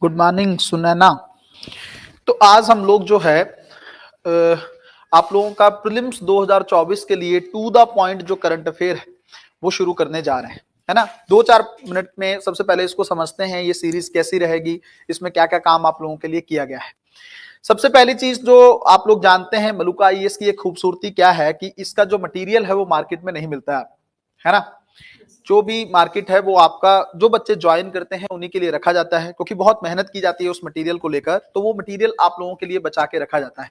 Good morning Sunaina. तो आज हम लोग जो है आप लोगों का प्रीलिम्स 2024 के लिए टू द पॉइंट जो करंट अफेयर है वो शुरू करने जा रहे हैं, है ना। 2-4 मिनट में सबसे पहले इसको समझते हैं, ये सीरीज कैसी रहेगी, इसमें क्या क्या काम आप लोगों के लिए किया गया है। सबसे पहली चीज जो आप लोग जानते हैं, मलुका आईएएस की एक खूबसूरती क्या है कि इसका जो मटेरियल है वो मार्केट में नहीं मिलता है ना। जो भी मार्केट है वो आपका जो बच्चे ज्वाइन करते हैं उन्हीं के लिए रखा जाता है, क्योंकि बहुत मेहनत की जाती है उस मटेरियल को लेकर, तो वो मटेरियल आप लोगों के लिए बचा के रखा जाता है।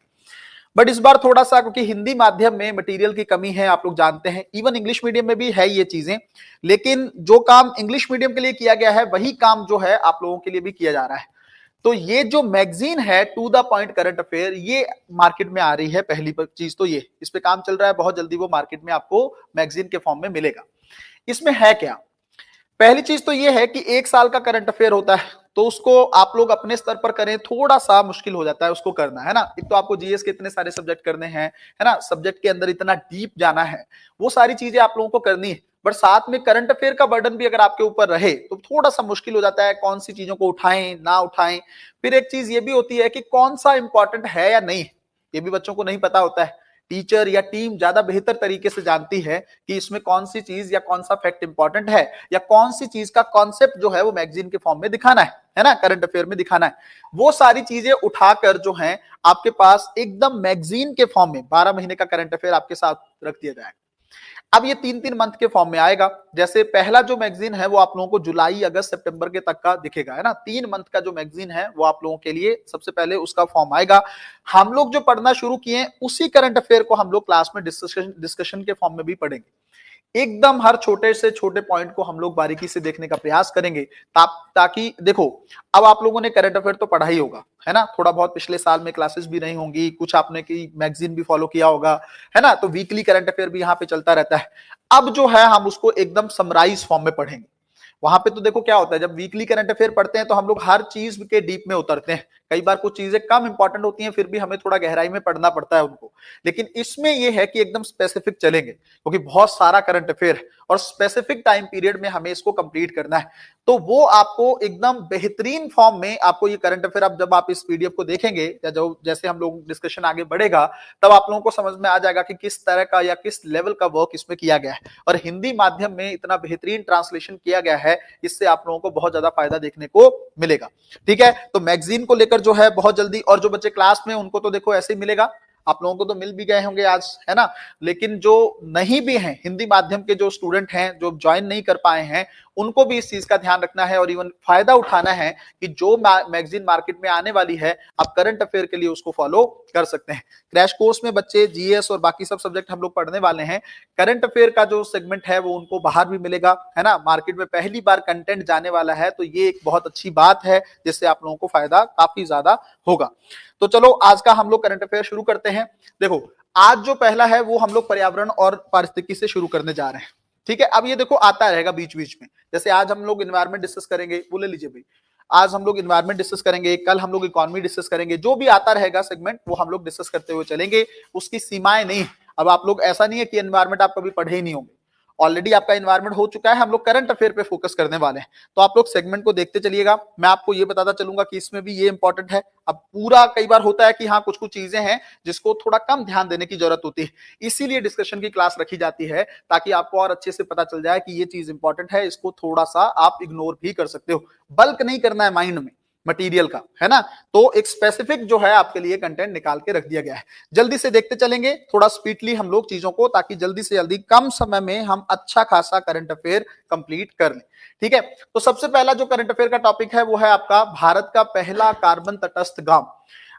बट इस बार थोड़ा सा, क्योंकि हिंदी माध्यम में मटेरियल की कमी है, आप लोग जानते हैं, इवन इंग्लिश मीडियम में भी है ये चीजें, लेकिन जो काम इंग्लिश मीडियम के लिए किया गया है वही काम जो है आप लोगों के लिए भी किया जा रहा है। तो ये जो मैगजीन है to the point current affair, ये मार्केट में आ रही है। पहली चीज तो ये, इस पे काम चल रहा है, बहुत जल्दी वो मार्केट में आपको मैगजीन के फॉर्म में मिलेगा। इसमें है क्या, पहली चीज तो ये है कि 1 साल का करंट अफेयर होता है, तो उसको आप लोग अपने स्तर पर करें, थोड़ा सा मुश्किल हो जाता है उसको करना, है ना। एक तो आपको जीएस के इतने सारे सब्जेक्ट करने हैं, है ना, सब्जेक्ट के अंदर इतना डीप जाना है, वो सारी चीजें आप लोगों को करनी है। बट साथ में करंट अफेयर का बर्डन भी अगर आपके ऊपर रहे तो थोड़ा सा मुश्किल हो जाता है, कौन सी चीजों को उठाएं ना उठाएं। फिर एक चीज ये भी होती है कि कौन सा इंपॉर्टेंट है या नहीं, ये भी बच्चों को नहीं पता होता है। टीचर या टीम ज्यादा बेहतर तरीके से जानती है कि इसमें कौन सी चीज या कौन सा फैक्ट इंपॉर्टेंट है, या कौन सी चीज का कॉन्सेप्ट जो है वो मैगजीन के फॉर्म में दिखाना है ना, करंट अफेयर में दिखाना है। वो सारी चीजें उठाकर जो है आपके पास एकदम मैगजीन के फॉर्म में 12 महीने का करंट अफेयर आपके साथ रख दिया जाएगा। अब ये 3-3 मंथ के फॉर्म में आएगा। जैसे पहला जो मैगजीन है वो आप लोगों को जुलाई अगस्त सितंबर के तक का दिखेगा, है ना। 3 मंथ का जो मैगजीन है वो आप लोगों के लिए सबसे पहले उसका फॉर्म आएगा। हम लोग जो पढ़ना शुरू किए उसी करंट अफेयर को हम लोग क्लास में डिस्कशन के फॉर्म में भी पढ़ेंगे। एकदम हर छोटे से छोटे पॉइंट को हम लोग बारीकी से देखने का प्रयास करेंगे, ताकि देखो, अब आप लोगों ने करंट अफेयर तो पढ़ा ही होगा, है ना। थोड़ा बहुत पिछले साल में क्लासेस भी रही होंगी, कुछ आपने की मैगजीन भी फॉलो किया होगा, है ना। तो वीकली करंट अफेयर भी यहाँ पे चलता रहता है। अब जो है हम उसको एकदम समराइज फॉर्म में पढ़ेंगे। वहां पे तो देखो क्या होता है, जब वीकली करंट अफेयर पढ़ते हैं तो हम लोग हर चीज के डीप में उतरते हैं। कई बार कुछ चीजें कम इंपॉर्टेंट होती हैं, फिर भी हमें थोड़ा गहराई में पढ़ना पड़ता है उनको। लेकिन इसमें यह है कि एकदम स्पेसिफिक चलेंगे, क्योंकि बहुत सारा करंट अफेयर है और स्पेसिफिक टाइम पीरियड में हमें इसको कंप्लीट करना है। तो वो आपको एकदम बेहतरीन फॉर्म में आपको ये करंट अफेयर, अब जब आप इस पीडीएफ को देखेंगे या जो जैसे हम लोग डिस्कशन आगे बढ़ेगा, तब आप लोगों को समझ में आ जाएगा कि किस तरह का या किस लेवल का वर्क इसमें किया गया है। और हिंदी माध्यम में इतना बेहतरीन ट्रांसलेशन किया गया है, इससे आप लोगों को बहुत ज्यादा फायदा देखने को मिलेगा। ठीक है, तो मैगजीन को लेकर जो है बहुत जल्दी, और जो बच्चे क्लास में उनको तो देखो ऐसे ही मिलेगा, आप लोगों को तो मिल भी गए होंगे आज, है ना। लेकिन जो नहीं भी हैं, हिंदी माध्यम के जो स्टूडेंट हैं, जो ज्वाइन नहीं कर पाए हैं, उनको भी इस चीज का ध्यान रखना है और इवन फायदा उठाना है कि जो मैगजीन मार्केट में आने वाली है, आप करंट अफेयर के लिए उसको फॉलो कर सकते हैं। क्रैश कोर्स में बच्चे जीएस और बाकी सब सब्जेक्ट हम लोग पढ़ने वाले हैं। करंट अफेयर का जो सेगमेंट है वो उनको बाहर भी मिलेगा, है ना। मार्केट में पहली बार कंटेंट जाने वाला है, तो ये एक बहुत अच्छी बात है, जिससे आप लोगों को फायदा काफी ज्यादा होगा। तो चलो आज का हम लोग करंट अफेयर शुरू करते हैं। देखो, आज जो पहला है वो हम लोग पर्यावरण और पारिस्थितिकी से शुरू करने जा रहे हैं। ठीक है, अब ये देखो आता रहेगा बीच बीच में, जैसे आज हम लोग इन्वायरमेंट डिस्कस करेंगे, वो ले लीजिए भाई। आज हम लोग इन्वायरमेंट डिस्कस करेंगे, कल हम लोग इकोनॉमी डिस्कस करेंगे, जो भी आता रहेगा सेगमेंट वो हम लोग डिस्कस करते हुए चलेंगे, उसकी सीमाएं नहीं। अब आप लोग ऐसा नहीं है कि एनवायरमेंट आप कभी पढ़े ही नहीं होंगे, ऑलरेडी आपका एनवायरमेंट हो चुका है, हम लोग करंट अफेयर पे फोकस करने वाले हैं। तो आप लोग सेगमेंट को देखते चलिएगा, मैं आपको ये बताता चलूंगा कि इसमें भी ये इंपॉर्टेंट है। अब पूरा कई बार होता है कि हाँ कुछ कुछ चीजें हैं जिसको थोड़ा कम ध्यान देने की जरूरत होती है, इसीलिए डिस्कशन की क्लास रखी जाती है, ताकि आपको और अच्छे से पता चल जाए कि ये चीज इंपॉर्टेंट है, इसको थोड़ा सा आप इग्नोर भी कर सकते हो। बल्क नहीं करना है माइंड में मटेरियल का, है ना। तो एक स्पेसिफिक जो है आपके लिए कंटेंट निकाल के रख दिया गया है। जल्दी से देखते चलेंगे, थोड़ा स्पीडली हम लोग चीजों को, ताकि जल्दी से जल्दी कम समय में हम अच्छा खासा करंट अफेयर कंप्लीट कर लें। ठीक है, तो सबसे पहला जो करंट अफेयर का टॉपिक है वो है आपका भारत का पहला कार्बन तटस्थ गांव।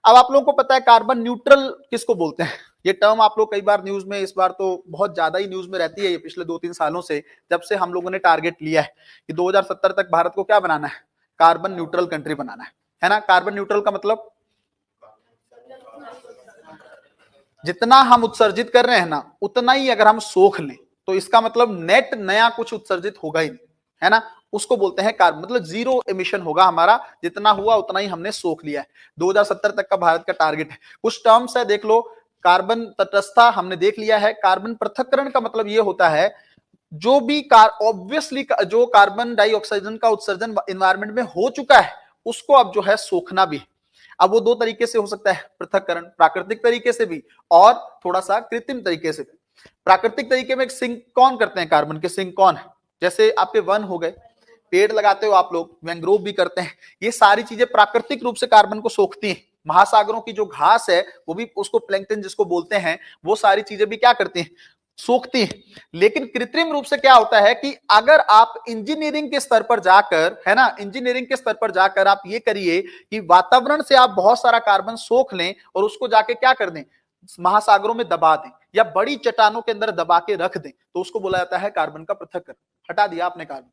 अब आप लोगों को पता है कार्बन न्यूट्रल किसको बोलते हैं, ये टर्म आप लोग कई बार न्यूज में, इस बार तो बहुत ज्यादा ही न्यूज में रहती है ये पिछले 2-3 सालों से, जब से हम लोगों ने टारगेट लिया है कि 2070 तक भारत को क्या बनाना है, कार्बन न्यूट्रल कंट्री बनाना है ना। कार्बन न्यूट्रल का मतलब जितना हम उत्सर्जित कर रहे हैं ना उतना ही अगर हम सोख लें, तो इसका मतलब नेट नया कुछ उत्सर्जित होगा ही नहीं, है ना। उसको बोलते हैं कार्बन, मतलब जीरो एमिशन होगा हमारा, जितना हुआ उतना ही हमने सोख लिया है। 2070 तक का भारत का टारगेट है। कुछ टर्म्स है देख लो, कार्बन तटस्थता हमने देख लिया है। कार्बन पृथक्करण का मतलब ये होता है जो भी ऑब्वियसली जो कार्बन डाइऑक्साइड का उत्सर्जन एनवायरमेंट में हो चुका है उसको अब जो है सोखना भी है। अब वो दो तरीके से हो सकता है पृथक्करण, प्राकृतिक तरीके से भी और थोड़ा सा कृत्रिम तरीके से भी। प्राकृतिक तरीके में सिंक कौन करते हैं, कार्बन के सिंक कौन है, जैसे आपके वन हो गए, पेड़ लगाते हो आप लोग, मैंग्रोव भी करते हैं, ये सारी चीजें प्राकृतिक रूप से कार्बन को सोखती हैं। महासागरों की जो घास है वो भी, उसको प्लैंक्टन जिसको बोलते हैं, वो सारी चीजें भी क्या करती हैं, सोखती है। लेकिन कृत्रिम रूप से क्या होता है कि अगर आप इंजीनियरिंग के स्तर पर जाकर, है ना, इंजीनियरिंग के स्तर पर जाकर आप ये करिए कि वातावरण से आप बहुत सारा कार्बन सोख लें और उसको जाके क्या कर दें, महासागरों में दबा दें या बड़ी चट्टानों के अंदर दबा के रख दें, तो उसको बोला जाता है कार्बन का पृथक्करण। हटा दिया आपने कार्बन।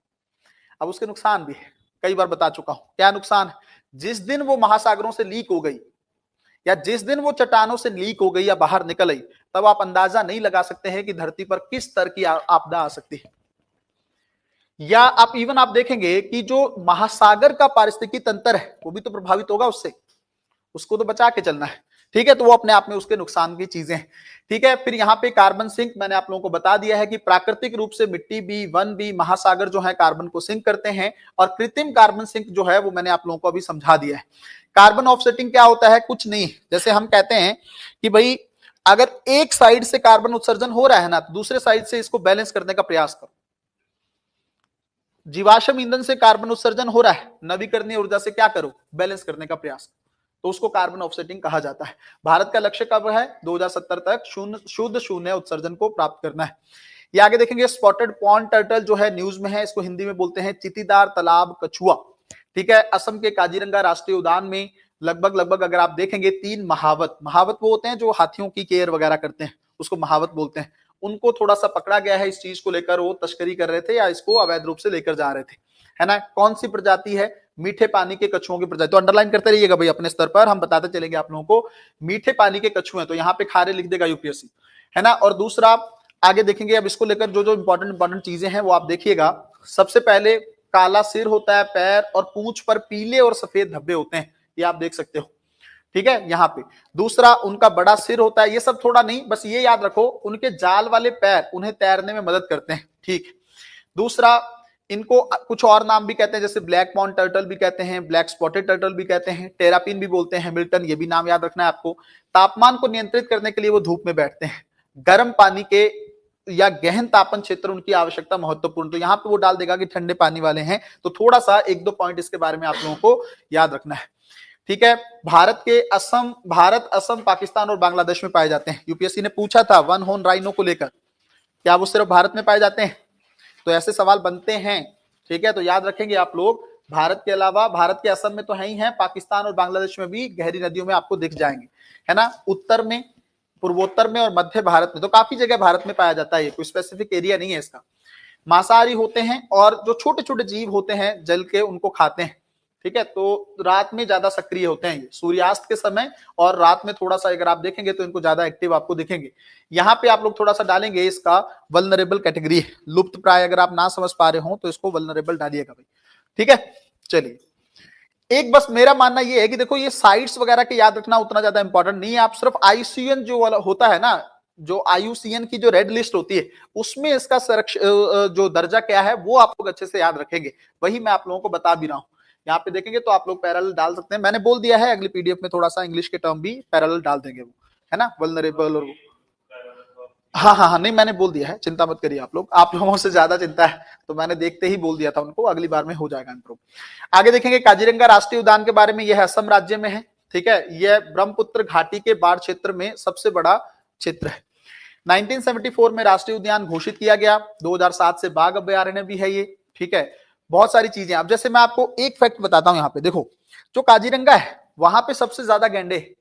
अब उसके नुकसान भी है, कई बार बता चुका हूं क्या नुकसान है। जिस दिन वो महासागरों से लीक हो गई या जिस दिन वो चट्टानों से लीक हो गई या बाहर निकल आई, तब आप अंदाजा नहीं लगा सकते हैं कि धरती पर किस स्तर की आपदा आ सकती है। या आप इवन आप देखेंगे कि जो महासागर का पारिस्थितिकी तंत्र है वो भी तो प्रभावित होगा उससे, उसको तो बचा के चलना है। ठीक है, तो वो अपने आप में उसके नुकसान की चीजें हैं। ठीक है, फिर यहाँ पे कार्बन सिंक मैंने आप लोगों को बता दिया है कि प्राकृतिक रूप से मिट्टी भी, वन भी, महासागर जो है कार्बन को सिंक करते हैं, और कृत्रिम कार्बन सिंक जो है वो मैंने आप लोगों को अभी समझा दिया है। कार्बन ऑफसेटिंग क्या होता है, कुछ नहीं, जैसे हम कहते हैं कि भाई अगर एक साइड से कार्बन उत्सर्जन हो रहा है ना, तो दूसरे साइड से इसको बैलेंस करने का प्रयास करो। जीवाश्म ईंधन से कार्बन उत्सर्जन हो रहा है, नवीकरणीय ऊर्जा से क्या करो, बैलेंस करने का प्रयास करो, तो उसको कार्बन ऑफसेटिंग कहा जाता है। भारत का लक्ष्य कब है, 2070 तक शुद्ध शून्य उत्सर्जन को प्राप्त करना है। ये आगे देखेंगे, स्पॉटेड पॉन्ड टर्टल जो है न्यूज में है, इसको हिंदी में बोलते हैं चितीदार तालाब कछुआ। ठीक है, असम के काजीरंगा राष्ट्रीय उद्यान में लगभग अगर आप देखेंगे 3 महावत वो होते हैं जो हाथियों की केयर वगैरह करते हैं, उसको महावत बोलते हैं, उनको थोड़ा सा पकड़ा गया है इस चीज को लेकर, वो तस्करी कर रहे थे या इसको अवैध रूप से लेकर जा रहे थे, है ना। कौन सी प्रजाति है, मीठे पानी के कछुओं की प्रजाति, तो अंडरलाइन करते रहिएगा भाई अपने स्तर पर, हम बताते चलेंगे आप लोगों को। मीठे पानी के कछुए, तो यहाँ पे खारे लिख देगा यूपीएससी, है ना। और दूसरा आगे देखेंगे, अब इसको लेकर जो जो इंपॉर्टेंट चीजें हैं वो आप देखिएगा। सबसे पहले काला सिर होता है, पैर और पूंछ पर पीले और सफेद धब्बे होते हैं, ये आप देख सकते हो। ठीक है, यहाँ पे दूसरा उनका बड़ा सिर होता है, ये सब थोड़ा नहीं, बस ये याद रखो, उनके जाल वाले पैर उन्हें तैरने में मदद करते हैं। ठीक, दूसरा इनको कुछ और नाम भी कहते हैं, जैसे ब्लैक पॉन्ड टर्टल भी कहते हैं, ब्लैक स्पॉटेड टर्टल भी कहते हैं, टेरापिन भी बोलते हैं, हैमिल्टन, ये भी नाम याद रखना है आपको। तापमान को नियंत्रित करने के लिए वो धूप में बैठते हैं, गर्म पानी के या गहन तापन क्षेत्र उनकी आवश्यकता महत्वपूर्ण, तो यहाँ पे वो डाल देगा कि ठंडे पानी वाले हैं, तो थोड़ा सा 1-2 पॉइंट इसके बारे में आप लोगों को याद रखना है। ठीक है, भारत, असम, पाकिस्तान और बांग्लादेश में पाए जाते हैं। यूपीएससी ने पूछा था वन हॉर्न राइनो को लेकर, क्या वो सिर्फ भारत में पाए जाते हैं, तो ऐसे सवाल बनते हैं। ठीक है, तो याद रखेंगे आप लोग, भारत के अलावा, भारत के असम में तो है ही है, पाकिस्तान और बांग्लादेश में भी गहरी नदियों में आपको दिख जाएंगे, है ना। उत्तर में, पूर्वोत्तर में और मध्य भारत में, तो काफी जगह भारत में पाया जाता है, ये कोई स्पेसिफिक एरिया नहीं है इसका। मांसाहारी होते हैं और जो छोटे छोटे जीव होते हैं जल के, उनको खाते हैं। ठीक है, तो रात में ज्यादा सक्रिय होते हैं ये, सूर्यास्त के समय और रात में थोड़ा सा अगर आप देखेंगे तो इनको ज्यादा एक्टिव आपको दिखेंगे। यहाँ पे आप लोग थोड़ा सा डालेंगे, इसका वल्नरेबल कैटेगरी है, लुप्त प्राय, अगर आप ना समझ पा रहे हो तो इसको वल्नरेबल डालिएगा भाई। ठीक है, चलिए, एक बस मेरा मानना ये है कि देखो, ये साइट्स वगैरह के याद रखना उतना ज्यादा इंपॉर्टेंट नहीं है, आप सिर्फ आईयूसीएन जो वाला होता है ना, जो आईयूसीएन की जो रेड लिस्ट होती है, उसमें इसका जो दर्जा क्या है वो आप लोग अच्छे से याद रखेंगे, वही मैं आप लोगों को बता भी रहा हूँ। यहाँ पे देखेंगे तो आप लोग पैरेलल डाल सकते हैं, मैंने बोल दिया है, अगली पीडीएफ में थोड़ा सा इंग्लिश के टर्म भी पैरेलल डाल देंगे वो, है ना, वल्नरेबल और हाँ, नहीं मैंने बोल दिया है, चिंता मत करिए आप लोगों से ज्यादा चिंता है, तो मैंने देखते ही बोल दिया था उनको, अगली बार में हो जाएगा इम्प्रूव। आगे देखेंगे काजीरंगा राष्ट्रीय उद्यान के बारे में, यह असम राज्य में है। ठीक है, यह ब्रह्मपुत्र घाटी के बाढ़ क्षेत्र में सबसे बड़ा क्षेत्र है। 1974 में राष्ट्रीय उद्यान घोषित किया गया, 2007 से बाघ अभयारण्य भी है ये। ठीक है, बहुत सारी चीजें। अब जैसे मैं आपको एक फैक्ट बताता हूं, यहाँ पे देखो, जो काजीरंगा है वहां पे सबसे ज्यादा गैंडे,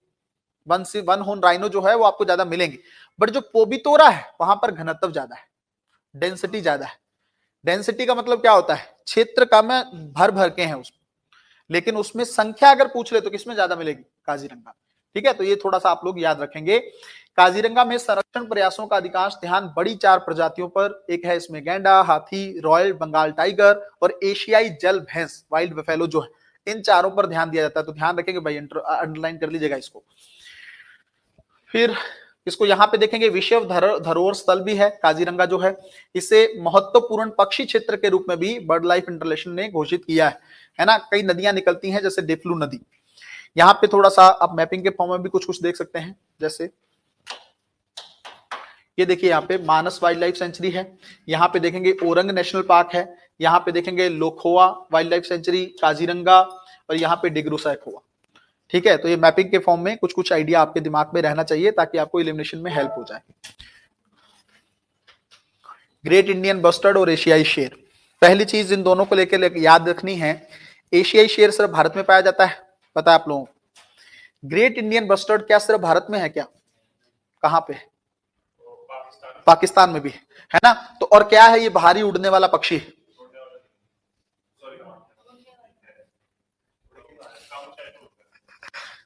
वन हॉर्न राइनो जो है वो आपको ज्यादा मिलेंगे, बट जो पोबितोरा है वहां पर घनत्व ज्यादा है, डेंसिटी ज्यादा है। डेंसिटी का मतलब क्या होता है, क्षेत्र कम है, भर भर के हैं उसमें, लेकिन उसमें संख्या अगर पूछ ले तो किसमें ज्यादा मिलेगी, काजीरंगा। ठीक है, तो ये थोड़ा सा आप लोग याद रखेंगे। काजीरंगा में संरक्षण प्रयासों का अधिकांश ध्यान बड़ी 4 प्रजातियों पर, एक है इसमें गैंडा, हाथी, रॉयल बंगाल टाइगर और एशियाई जल भैंस, वाइल्ड बफेलो जो है, इन चारों पर ध्यान दिया जाता है, तो ध्यान रखेंगे भाई, अंडरलाइन कर लीजिएगा इसको। फिर इसको यहाँ पे देखेंगे विश्व धरोहर स्थल भी है काजीरंगा जो है। इसे महत्वपूर्ण पक्षी क्षेत्र के रूप में भी बर्ड लाइफ इंटरनेशनल ने घोषित किया है ना। कई नदियां निकलती हैं जैसे डेफलू नदी। यहाँ पे थोड़ा सा आप मैपिंग के फॉर्म में भी कुछ कुछ देख सकते हैं, जैसे ये देखिए यहाँ पे मानस वाइल्ड लाइफ सेंचुरी है, यहाँ पे देखेंगे ओरंग नेशनल पार्क है, यहाँ पे देखेंगे लोखोवा वाइल्ड लाइफ सेंचुरी, काजीरंगा, और यहाँ पे डिग्रू सैखोवा। ठीक है, तो ये मैपिंग के फॉर्म में कुछ कुछ आइडिया आपके दिमाग में रहना चाहिए ताकि आपको एलिमिनेशन में हेल्प हो जाए। ग्रेट इंडियन बस्टर्ड और एशियाई शेर, पहली चीज इन दोनों को लेकर याद रखनी है, एशियाई शेर सिर्फ भारत में पाया जाता है, पता है आप लोगों को। ग्रेट इंडियन बस्टर्ड क्या सिर्फ भारत में है क्या? कहां पे? पाकिस्तान में भी है ना। तो और क्या है ये? भारी उड़ने वाला पक्षी।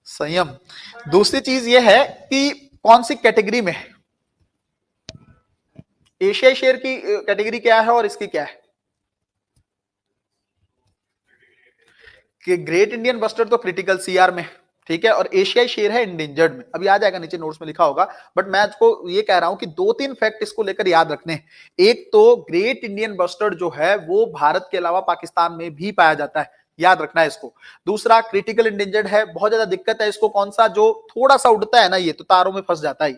संयम। दूसरी चीज ये है कि कौन सी कैटेगरी में है। एशियाई शेर की कैटेगरी क्या है और इसकी क्या है? कि ग्रेट इंडियन बस्टर्ड तो क्रिटिकल सीआर में, ठीक है, और एशियाई शेर है इंडेंजर्ड में। अभी आ जाएगा, नीचे नोट्स में लिखा होगा, बट मैं आपको ये कह रहा हूं कि 2-3 फैक्ट इसको लेकर याद रखने। एक तो ग्रेट इंडियन बस्टर्ड जो है वो भारत के अलावा पाकिस्तान में भी पाया जाता है, याद रखना है इसको। दूसरा क्रिटिकल इंडेंजर्ड है, बहुत ज्यादा दिक्कत है इसको। कौन सा? जो थोड़ा सा उड़ता है ना, ये तो तारों में फंस जाता है,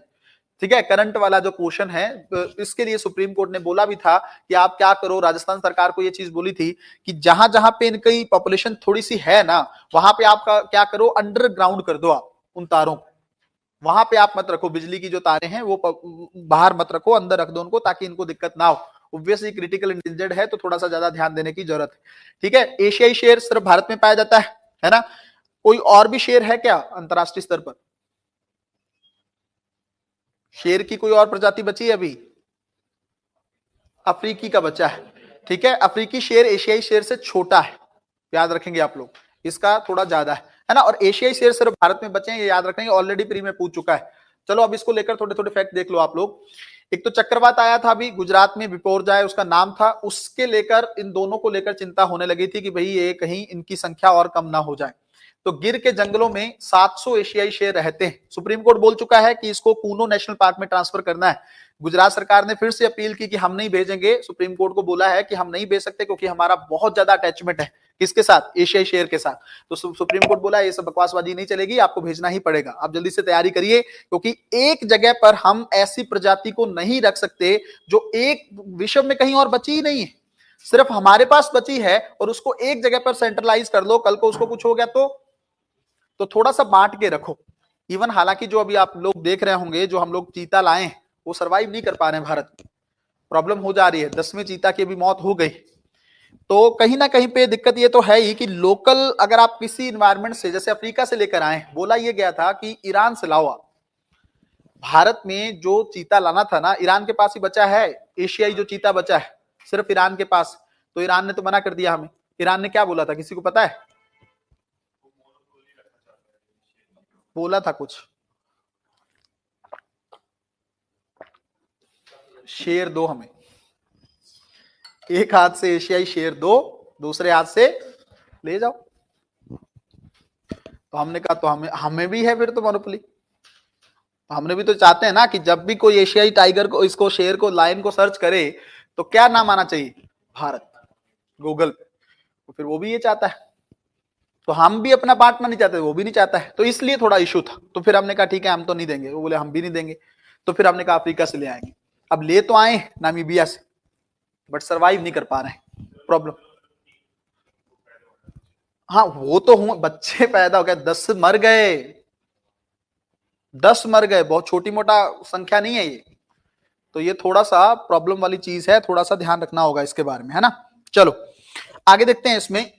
ठीक है। करंट वाला जो क्वेश्चन है, इसके लिए सुप्रीम कोर्ट ने बोला भी था कि आप क्या करो, राजस्थान सरकार को ये चीज बोली थी कि जहां जहां पे इनकी पॉपुलेशन थोड़ी सी है ना, वहां पे आप क्या करो, अंडरग्राउंड कर दो आप उन तारों को। वहां पे आप मत रखो, बिजली की जो तारे हैं वो बाहर मत रखो, अंदर रख दो उनको, ताकि इनको दिक्कत ना हो। ऑब्वियसली क्रिटिकल इंडेंजर्ड है तो थोड़ा सा ज्यादा ध्यान देने की जरूरत है, ठीक है। एशियाई शेर सिर्फ भारत में पाया जाता है ना। कोई और भी शेर है क्या अंतरराष्ट्रीय स्तर पर? शेर की कोई और प्रजाति बची है अभी? अफ्रीकी का बचा है, ठीक है। अफ्रीकी शेर एशियाई शेर से छोटा है, याद रखेंगे आप लोग, इसका थोड़ा ज्यादा है ना। और एशियाई शेर सिर्फ भारत में बचे हैं, ये याद रखेंगे, ऑलरेडी प्री में पूछ चुका है। चलो अब इसको लेकर थोड़े थोड़े फैक्ट देख लो आप लोग। एक तो चक्रवात आया था अभी गुजरात में, बिपोरजाय उसका नाम था, उसके लेकर इन दोनों को लेकर चिंता होने लगी थी कि भाई ये कहीं इनकी संख्या और कम ना हो जाए। तो गिर के जंगलों में 700 एशियाई शेर रहते हैं। सुप्रीम कोर्ट बोल चुका है कि इसको कूनो नेशनल पार्क में ट्रांसफर करना है। गुजरात सरकार ने फिर से अपील की कि हम नहीं भेजेंगे, सुप्रीम कोर्ट को बोला है कि हम नहीं भेज सकते क्योंकि हमारा बहुत ज्यादा अटैचमेंट है किसके साथ? एशियाई शेर के साथ। तो सुप्रीम कोर्ट बोला ये सब बकवासबाजी नहीं चलेगी, आपको भेजना ही पड़ेगा। आप जल्दी से तैयारी करिए, क्योंकि एक जगह पर हम ऐसी प्रजाति को नहीं रख सकते जो एक विश्व में कहीं और बची ही नहीं है, सिर्फ हमारे पास बची है, और उसको एक जगह पर सेंट्रलाइज कर लो। कल को उसको कुछ हो गया तो थोड़ा सा बांट के रखो। इवन हालांकि जो अभी आप लोग देख रहे होंगे, जो हम लोग चीता लाए वो सर्वाइव नहीं कर पा रहे हैं भारत में, प्रॉब्लम हो जा रही है। 10वें चीता की भी मौत हो गई। तो कहीं ना कहीं पे दिक्कत ये तो है ही कि लोकल अगर आप किसी इन्वायरमेंट से, जैसे अफ्रीका से लेकर आए, बोला ये गया था कि ईरान से लाओ। भारत में जो चीता लाना था ना, ईरान के पास ही बचा है। एशियाई जो चीता बचा है सिर्फ ईरान के पास। तो ईरान ने तो मना कर दिया हमें। ईरान ने क्या बोला था, किसी को पता है? बोला था कुछ, शेर दो हमें, एक हाथ से एशियाई शेर दो, दूसरे हाथ से ले जाओ। तो हमने कहा तो हमें भी है फिर तो मोनोपोली। हमने भी तो चाहते हैं ना कि जब भी कोई एशियाई टाइगर को, इसको, शेर को, लायन को सर्च करे तो क्या नाम आना चाहिए? भारत, गूगल पे। तो फिर वो भी ये चाहता है, तो हम भी अपना बांटना नहीं चाहते, वो भी नहीं चाहता है। तो इसलिए थोड़ा इशू था। तो फिर हमने कहा ठीक है हम तो नहीं देंगे। वो बोले हम भी नहीं देंगे। तो फिर हमने कहा अफ्रीका से ले आएंगे। अब ले तो आए नामीबिया से, बट सरवाइव नहीं कर पा रहे हैं, प्रॉब्लम। हाँ वो तो हूं, बच्चे पैदा हो गए, 10 मर गए, 10 मर गए, बहुत छोटी मोटा संख्या नहीं है ये। तो ये थोड़ा सा प्रॉब्लम वाली चीज है, थोड़ा सा ध्यान रखना होगा इसके बारे में, है ना। चलो आगे देखते हैं। इसमें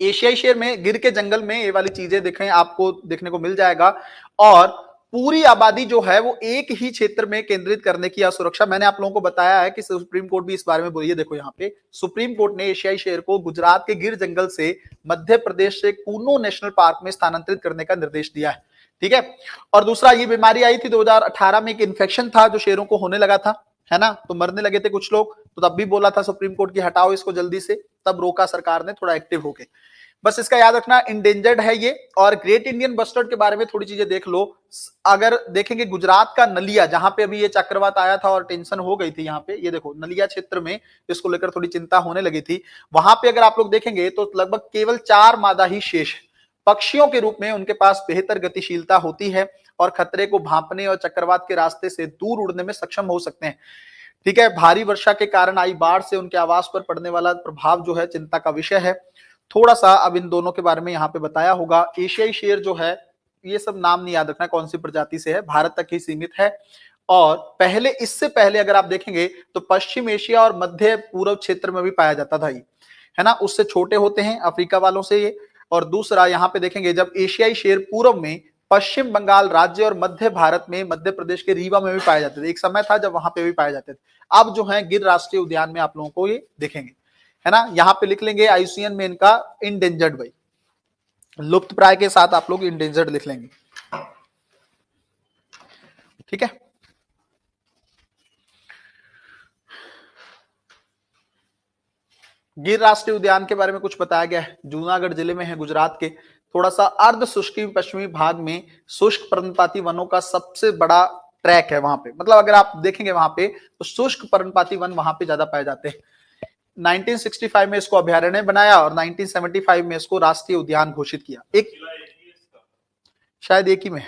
एशियाई शेर में गिर के जंगल में ये वाली चीजें देखें, आपको देखने को मिल जाएगा। और पूरी आबादी जो है वो एक ही क्षेत्र में केंद्रित करने की सुरक्षा, मैंने आप लोगों को बताया है कि सुप्रीम कोर्ट भी इस बारे में बोली है। देखो यहाँ पे सुप्रीम कोर्ट ने एशियाई शेर को गुजरात के गिर जंगल से मध्य प्रदेश से कूनो नेशनल पार्क में स्थानांतरित करने का निर्देश दिया है, ठीक है। और दूसरा, ये बीमारी आई थी 2018 में, एक इन्फेक्शन था जो शेरों को होने लगा था, है ना। तो मरने लगे थे कुछ लोग, तो तब भी बोला था सुप्रीम कोर्ट की हटाओ इसको जल्दी से, तब रोका सरकार ने थोड़ा एक्टिव होके। बस इसका याद रखना इंडेंजर्ड है ये। और ग्रेट इंडियन बस्टर्ड के बारे में थोड़ी चीजें देख लो। अगर देखेंगे गुजरात का नलिया, जहां पे अभी ये चक्रवात आया था और टेंशन हो गई थी, यहाँ पे ये देखो नलिया क्षेत्र में इसको लेकर थोड़ी चिंता होने लगी थी। वहां पे अगर आप लोग देखेंगे तो लगभग केवल 4 मादा ही शेष है। पक्षियों के रूप में उनके पास बेहतर गतिशीलता होती है और खतरे को भांपने और चक्रवात के रास्ते से दूर उड़ने में सक्षम हो सकते हैं। ठीक है, भारी वर्षा के कारण आई बाढ़ से उनके आवास पर पड़ने वाला प्रभाव जो है चिंता का विषय है। थोड़ा सा अब इन दोनों के बारे में यहाँ पे बताया होगा। एशियाई शेर जो है, ये सब नाम नहीं याद रखना कौन सी प्रजाति से है, भारत तक ही सीमित है। और पहले, इससे पहले अगर आप देखेंगे तो पश्चिम एशिया और मध्य पूर्व क्षेत्र में भी पाया जाता था ये, है ना, उससे छोटे होते हैं अफ्रीका वालों से ये। और दूसरा यहाँ पे देखेंगे जब एशियाई शेर पूर्व में पश्चिम बंगाल राज्य और मध्य भारत में मध्य प्रदेश के रीवा में भी पाए जाते थे। एक समय था जब वहां पे भी पाए जाते थे। अब जो है गिर राष्ट्रीय उद्यान में आप लोगों को ये देखेंगे, है ना। यहाँ पे लिख लेंगे आईयूसीएन में इनका इंडेंजर्ड, भाई लुप्त प्राय के साथ आप लोग इंडेंजर्ड लिख लेंगे, ठीक है। गिर राष्ट्रीय उद्यान के बारे में कुछ बताया गया है। जूनागढ़ जिले में है, गुजरात के थोड़ा सा अर्ध शुष्की पश्चिमी भाग में शुष्क पर्णपाती वनों का सबसे बड़ा ट्रैक है वहां पे। मतलब अगर आप देखेंगे वहां पे तो शुष्क पर्णपाती वन वहां पे ज्यादा पाए जाते हैं। 1965 में इसको अभयारण्य बनाया और 1975 में इसको राष्ट्रीय उद्यान घोषित किया। एक शायद एक ही में,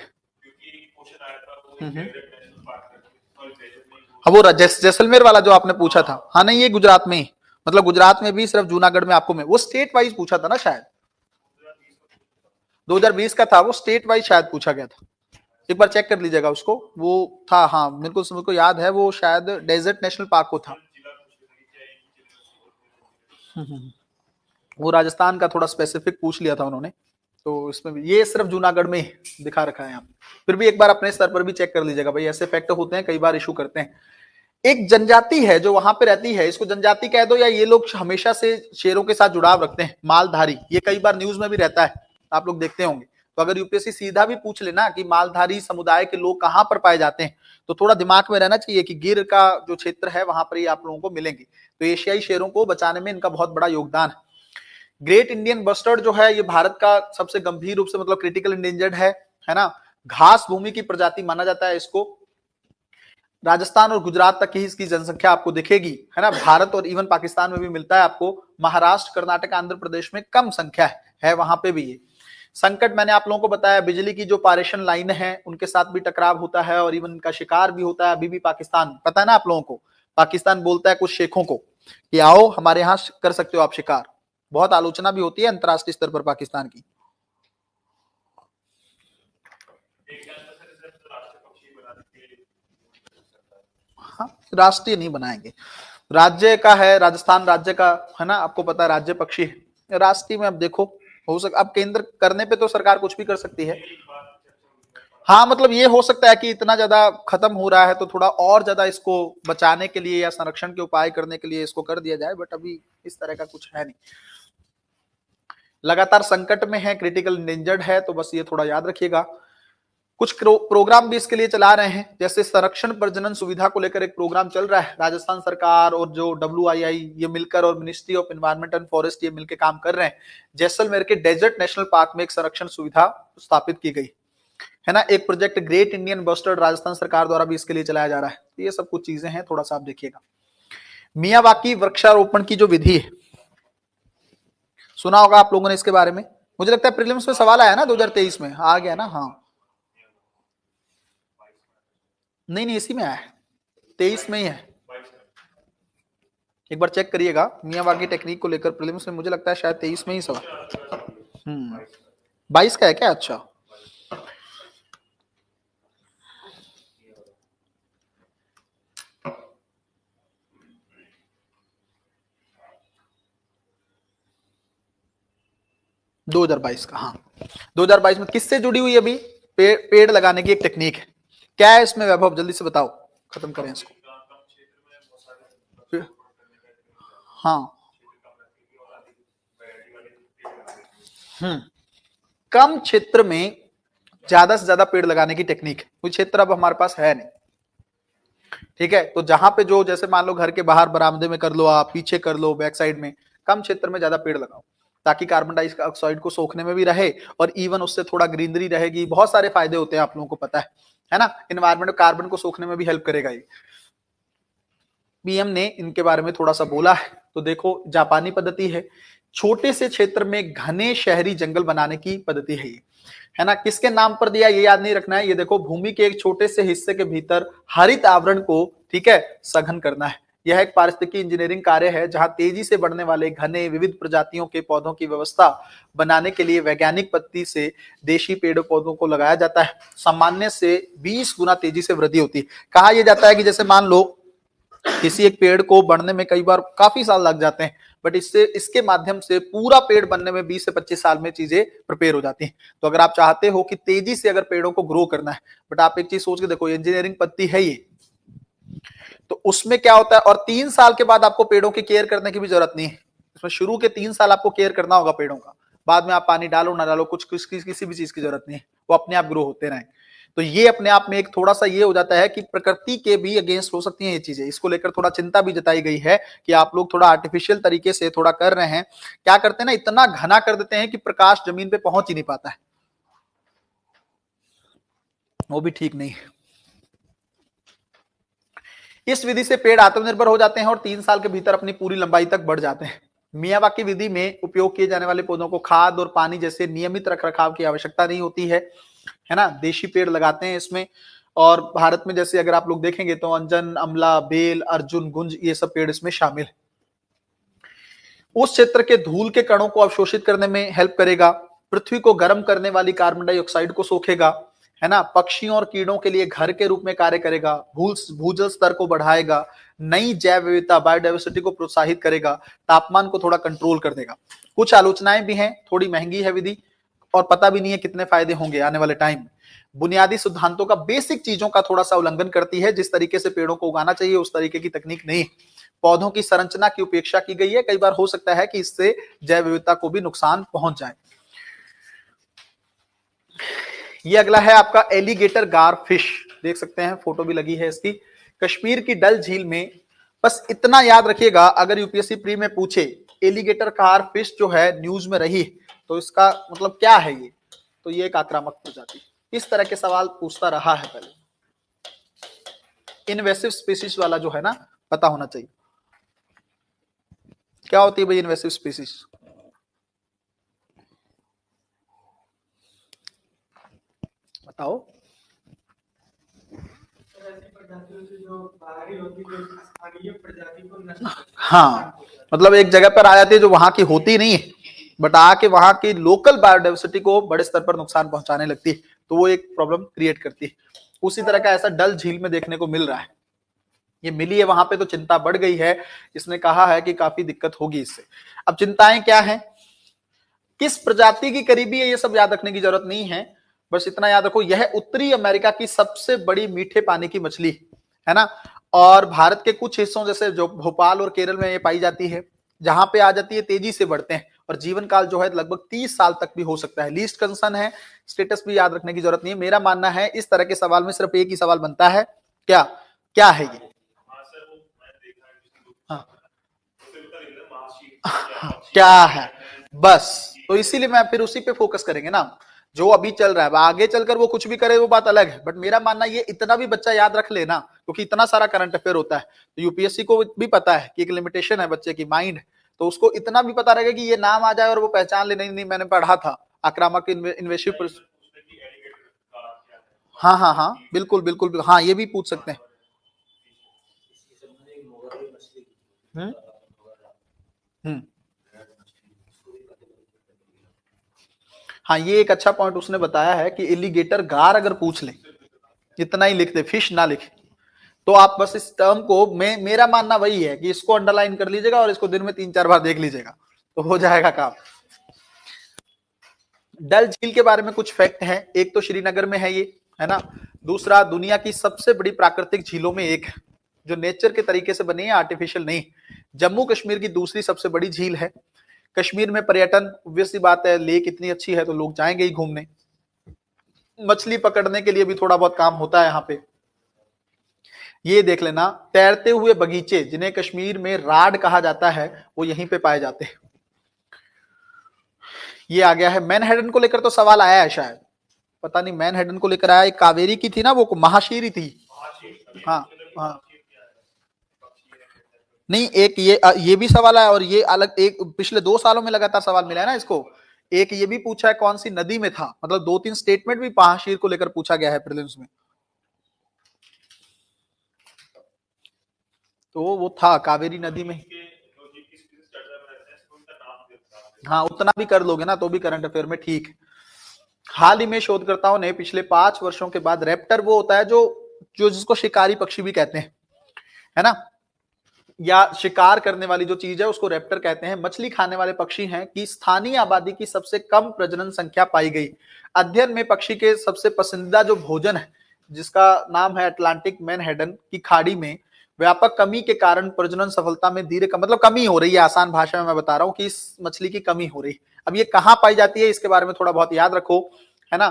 हाँ वो जैसलमेर वाला जो आपने पूछा था, हाँ नहीं ये गुजरात में ही, मतलब गुजरात में भी सिर्फ जूनागढ़ में आपको में, वो स्टेट वाइज पूछा था ना शायद, 2020 का था वो, स्टेट वाइज शायद पूछा गया था। एक बार चेक कर लीजिएगा उसको, वो था, हाँ मेरे को याद है वो शायद डेजर्ट नेशनल पार्क को था। वो राजस्थान का थोड़ा स्पेसिफिक पूछ लिया था उन्होंने, तो इसमें भी ये सिर्फ जूनागढ़ में दिखा रखा है यहाँ। फिर भी एक बार अपने स्तर पर भी चेक कर लीजिएगा भाई, ऐसे फैक्ट होते हैं, कई बार इशू करते हैं। एक जनजाति है जो वहां पे रहती है, इसको जनजाति कह दो या ये लोग हमेशा से शेरों के साथ जुड़ाव रखते हैं, मालधारी। ये कई बार न्यूज में भी रहता है, आप लोग देखते होंगे। तो अगर यूपीएससी सीधा भी पूछ लेना कि मालधारी समुदाय के लोग कहां पर पाए जाते हैं, तो थोड़ा दिमाग में रहना चाहिए कि गिर का जो क्षेत्र है वहां पर ही आप लोगों को मिलेंगे। तो एशियाई शेरों को बचाने में इनका बहुत बड़ा योगदान है। ग्रेट इंडियन बस्टर्ड जो है ये भारत का सबसे गंभीर रूप से मतलब क्रिटिकल इंडेंजर्ड है ना। घास भूमि की प्रजाति माना जाता है इसको। राजस्थान और गुजरात तक ही इसकी जनसंख्या आपको दिखेगी, है ना। भारत और इवन पाकिस्तान में भी मिलता है आपको। महाराष्ट्र, कर्नाटक, आंध्र प्रदेश में कम संख्या है वहां पे भी ये। संकट मैंने आप लोगों को बताया, बिजली की जो पारेषण लाइन है उनके साथ भी टकराव होता है और इवन इनका शिकार भी होता है। अभी भी पाकिस्तान, पता है ना आप लोगों को, पाकिस्तान बोलता है कुछ शेखों को कि आओ हमारे यहाँ कर सकते हो आप शिकार। बहुत आलोचना भी होती है अंतरराष्ट्रीय स्तर पर पाकिस्तान की। हाँ, राष्ट्रीय नहीं बनाएंगे, राज्य का है, राजस्थान राज्य का है ना, आपको पता है राज्य पक्षी है। राष्ट्रीय में अब देखो हो सकता, अब केंद्र करने पे तो सरकार कुछ भी कर सकती है। हाँ मतलब ये हो सकता है कि इतना ज्यादा खत्म हो रहा है तो थोड़ा और ज्यादा इसको बचाने के लिए या संरक्षण के उपाय करने के लिए इसको कर दिया जाए, बट अभी इस तरह का कुछ है नहीं। लगातार संकट में है, क्रिटिकल इंडेंजर्ड है, तो बस ये थोड़ा याद रखिएगा। कुछ प्रोग्राम भी इसके लिए चला रहे हैं, जैसे संरक्षण प्रजनन सुविधा को लेकर एक प्रोग्राम चल रहा है। राजस्थान सरकार और जो WII ये मिलकर और ministry of environment and forest ये मिलकर काम कर रहे हैं। जैसलमेर के डेजर्ट नेशनल पार्क में एक संरक्षण सुविधा स्थापित की गई है ना। एक project great Indian bustard Rajasthan सरकार द्वारा भी इसके लिए चलाया जा रहा है। तो ये सब कुछ चीजें हैं, थोड़ा सा आप देखिएगा। मियावाकी वृक्षारोपण की जो विधि है, सुना होगा आप लोगों ने इसके बारे में, मुझे लगता है प्रीलिम्स में सवाल आया ना 2023 में, आ गया ना। हाँ नहीं इसी में आया है, 23 में ही है। एक बार चेक करिएगा, मियावाकी टेक्निक को लेकर प्रीलिम्स में मुझे लगता है शायद 23 में ही सवाल। 22 का है क्या? अच्छा, दो 2022 का। हाँ 2022 में किससे जुड़ी हुई अभी पेड़ लगाने की एक टेक्निक है। क्या है इसमें वैभव, जल्दी से बताओ, खत्म करें इसको। हाँ कम क्षेत्र में ज्यादा से ज्यादा पेड़ लगाने की टेक्निक। कोई क्षेत्र अब हमारे पास है नहीं, ठीक है। तो जहां पे जो, जैसे मान लो घर के बाहर बरामदे में कर लो, आप पीछे कर लो, बैक साइड में, कम क्षेत्र में ज्यादा पेड़ लगाओ। ताकि कार्बन डाइऑक्साइड को सोखने में भी रहे और इवन उससे थोड़ा ग्रीनरी रहेगी। बहुत सारे फायदे होते हैं, आप लोगों को पता है ना। इन्वायरमेंट में कार्बन को सोखने में भी हेल्प करेगा ये। पीएम ने इनके बारे में थोड़ा सा बोला है। तो देखो, जापानी पद्धति है, छोटे से क्षेत्र में घने शहरी जंगल बनाने की पद्धति है ये, है ना। किसके नाम पर दिया ये याद नहीं रखना है। ये देखो, भूमि के एक छोटे से हिस्से के भीतर हरित आवरण को, ठीक है, सघन करना है। यह एक पारिस्थितिकी इंजीनियरिंग कार्य है जहां तेजी से बढ़ने वाले घने विविध प्रजातियों के पौधों की व्यवस्था बनाने के लिए वैज्ञानिक पद्धति से देशी पेड़ पौधों को लगाया जाता है। सामान्य से 20 गुना तेजी से वृद्धि होती है। कहा यह जाता है कि जैसे मान लो किसी एक पेड़ को बढ़ने में कई बार काफी साल लग जाते हैं, बट इसके माध्यम से पूरा पेड़ बनने में 20 से 25 साल में चीजें प्रिपेयर हो जाती हैं। तो अगर आप चाहते हो कि तेजी से अगर पेड़ों को ग्रो करना है, बट आप एक चीज सोच के देखो, इंजीनियरिंग पद्धति है ये, तो उसमें क्या होता है, और 3 साल के बाद आपको पेड़ों की केयर करने की भी जरूरत नहीं है। इसमें शुरू के 3 साल आपको केयर करना होगा पेड़ों का, बाद में आप पानी डालो ना डालो, कुछ किसी भी चीज की जरूरत नहीं है, वो अपने आप ग्रो होते रहें। तो ये अपने आप में एक थोड़ा सा ये हो जाता है कि प्रकृति के भी अगेंस्ट हो सकती हैं ये चीजें। इसको लेकर थोड़ा चिंता भी जताई गई है कि आप लोग थोड़ा आर्टिफिशियल तरीके से थोड़ा कर रहे हैं। क्या करते हैं ना, इतना घना कर देते हैं कि प्रकाश जमीन पे पहुंच ही नहीं पाता है, वो भी ठीक नहीं है। इस विधि से पेड़ आत्मनिर्भर हो जाते हैं और 3 साल के भीतर अपनी पूरी लंबाई तक बढ़ जाते हैं। मियावाकी विधि में उपयोग किए जाने वाले पौधों को खाद और पानी जैसे नियमित रखरखाव की आवश्यकता नहीं होती है ना। देशी पेड़ लगाते हैं इसमें, और भारत में जैसे अगर आप लोग देखेंगे तो अंजन, अमला, बेल, अर्जुन, गुंज, ये सब पेड़ इसमें शामिल है। उस क्षेत्र के धूल के कणों को अवशोषित करने में हेल्प करेगा, पृथ्वी को गर्म करने वाली कार्बन डाइऑक्साइड को सोखेगा, है ना। पक्षियों और कीड़ों के लिए घर के रूप में कार्य करेगा, भूजल स्तर को बढ़ाएगा, नई जैव विविधता बायोडाइवर्सिटी को प्रोत्साहित करेगा, तापमान को थोड़ा कंट्रोल कर देगा। कुछ आलोचनाएं भी हैं, थोड़ी महंगी है विधि और पता भी नहीं है कितने फायदे होंगे आने वाले टाइम में। बुनियादी सिद्धांतों का, बेसिक चीजों का थोड़ा सा उल्लंघन करती है। जिस तरीके से पेड़ों को उगाना चाहिए उस तरीके की तकनीक नहीं। पौधों की संरचना की उपेक्षा की गई है। कई बार हो सकता है कि इससे जैव विविधता को भी नुकसान पहुंच जाए। ये अगला है आपका एलिगेटर गार फिश, देख सकते हैं, फोटो भी लगी है इसकी। कश्मीर की डल झील में, बस इतना याद रखिएगा, अगर यूपीएससी प्री में पूछे एलिगेटर गार फिश जो है न्यूज में रही, तो इसका मतलब क्या है ये, तो ये एक आक्रामक प्रजाति। इस तरह के सवाल पूछता रहा है पहले। इनवेसिव स्पीसीज वाला जो है ना, पता होना चाहिए क्या होती है भाई इनवेसिव स्पीसीज। बताओ। हाँ, मतलब एक जगह पर आ जाती है जो वहां की होती नहीं है, बट आके वहां की लोकल बायोडाइवर्सिटी को बड़े स्तर पर नुकसान पहुंचाने लगती है, तो वो एक प्रॉब्लम क्रिएट करती है। उसी तरह का ऐसा डल झील में देखने को मिल रहा है। ये मिली है वहां पे तो चिंता बढ़ गई है। इसने कहा है कि काफी दिक्कत होगी इससे। अब चिंताएं क्या है, किस प्रजाति की करीबी है, ये सब याद रखने की जरूरत नहीं है। बस इतना याद रखो, यह उत्तरी अमेरिका की सबसे बड़ी मीठे पानी की मछली है ना। और भारत के कुछ हिस्सों जैसे जो भोपाल और केरल में ये पाई जाती है, जहां पे आ जाती है तेजी से बढ़ते हैं और जीवन काल जो है लगभग 30 साल तक भी हो सकता है। लीस्ट कंसर्न है, स्टेटस भी याद रखने की जरूरत नहीं है। मेरा मानना है इस तरह के सवाल में सिर्फ एक ही सवाल बनता है, क्या क्या है ये। हाँ, क्या है, बस। तो इसीलिए मैं फिर उसी पे फोकस करेंगे ना, जो अभी चल रहा है। आगे चलकर वो कुछ भी करे वो बात अलग है, बट मेरा मानना ये इतना भी बच्चा याद रख लेना, क्योंकि इतना सारा करंट अफेयर होता है। तो यूपीएससी को भी पता है कि एक लिमिटेशन है बच्चे की माइंड, तो उसको इतना भी पता रहेगा कि ये नाम आ जाए और वो पहचान ले, नहीं नहीं मैंने पढ़ा था आक्रामक इन्वेसिव। हाँ हाँ हाँ, बिल्कुल बिल्कुल, हाँ ये भी पूछ सकते हैं। हम्म हम्म हाँ, ये एक अच्छा पॉइंट उसने बताया है कि एलिगेटर गार अगर पूछ ले, इतना ही लिख दे, फिश ना लिखे, तो आप बस इस टर्म को, मेरा मानना वही है कि इसको अंडरलाइन कर लीजिएगा और इसको दिन में 3-4 बार देख लीजिएगा, तो हो जाएगा काम। डल झील के बारे में कुछ फैक्ट हैं। एक तो श्रीनगर में है ये, है ना। दूसरा, दुनिया की सबसे बड़ी प्राकृतिक झीलों में एक है, जो नेचर के तरीके से बनी है, आर्टिफिशियल नहीं। जम्मू कश्मीर की दूसरी सबसे बड़ी झील है। कश्मीर में पर्यटन, ऑब्वियस सी बात है, लेक इतनी अच्छी है तो लोग जाएंगे ही घूमने। मछली पकड़ने के लिए भी थोड़ा बहुत काम होता है यहाँ पे। ये देख लेना, तैरते हुए बगीचे जिन्हें कश्मीर में राड कहा जाता है, वो यहीं पे पाए जाते हैं। ये आ गया है। मैनहट्टन को लेकर तो सवाल आया है शायद, पता नहीं मैनहट्टन को लेकर आया। एक कावेरी की थी ना, वो महाशीरी थी। हाँ हाँ, नहीं एक ये भी सवाल आया, और ये अलग एक पिछले 2 सालों में लगातार सवाल मिला है ना इसको। एक ये भी पूछा है कौन सी नदी में था, मतलब 2-3 स्टेटमेंट भी महाशीर को लेकर पूछा गया है प्रीलिम्स में। तो वो था कावेरी नदी में। हाँ, उतना भी कर लोगे ना तो भी करंट अफेयर में ठीक है। हाल ही में शोधकर्ताओं ने पिछले 5 वर्षों के बाद रैप्टर, वो होता है जो जो जिसको शिकारी पक्षी भी कहते हैं, है ना, या शिकार करने वाली जो चीज है उसको रैप्टर कहते हैं, मछली खाने वाले पक्षी हैं, कि स्थानीय आबादी की सबसे कम प्रजनन संख्या पाई गई। अध्ययन में पक्षी के सबसे पसंदीदा जो भोजन है, जिसका नाम है अटलांटिक मैनहट्टन की खाड़ी में व्यापक कमी के कारण प्रजनन सफलता में धीरे मतलब कमी हो रही है। आसान भाषा में मैं बता रहा हूँ कि इस मछली की कमी हो रही है। अब ये कहाँ पाई जाती है इसके बारे में थोड़ा बहुत याद रखो, है ना।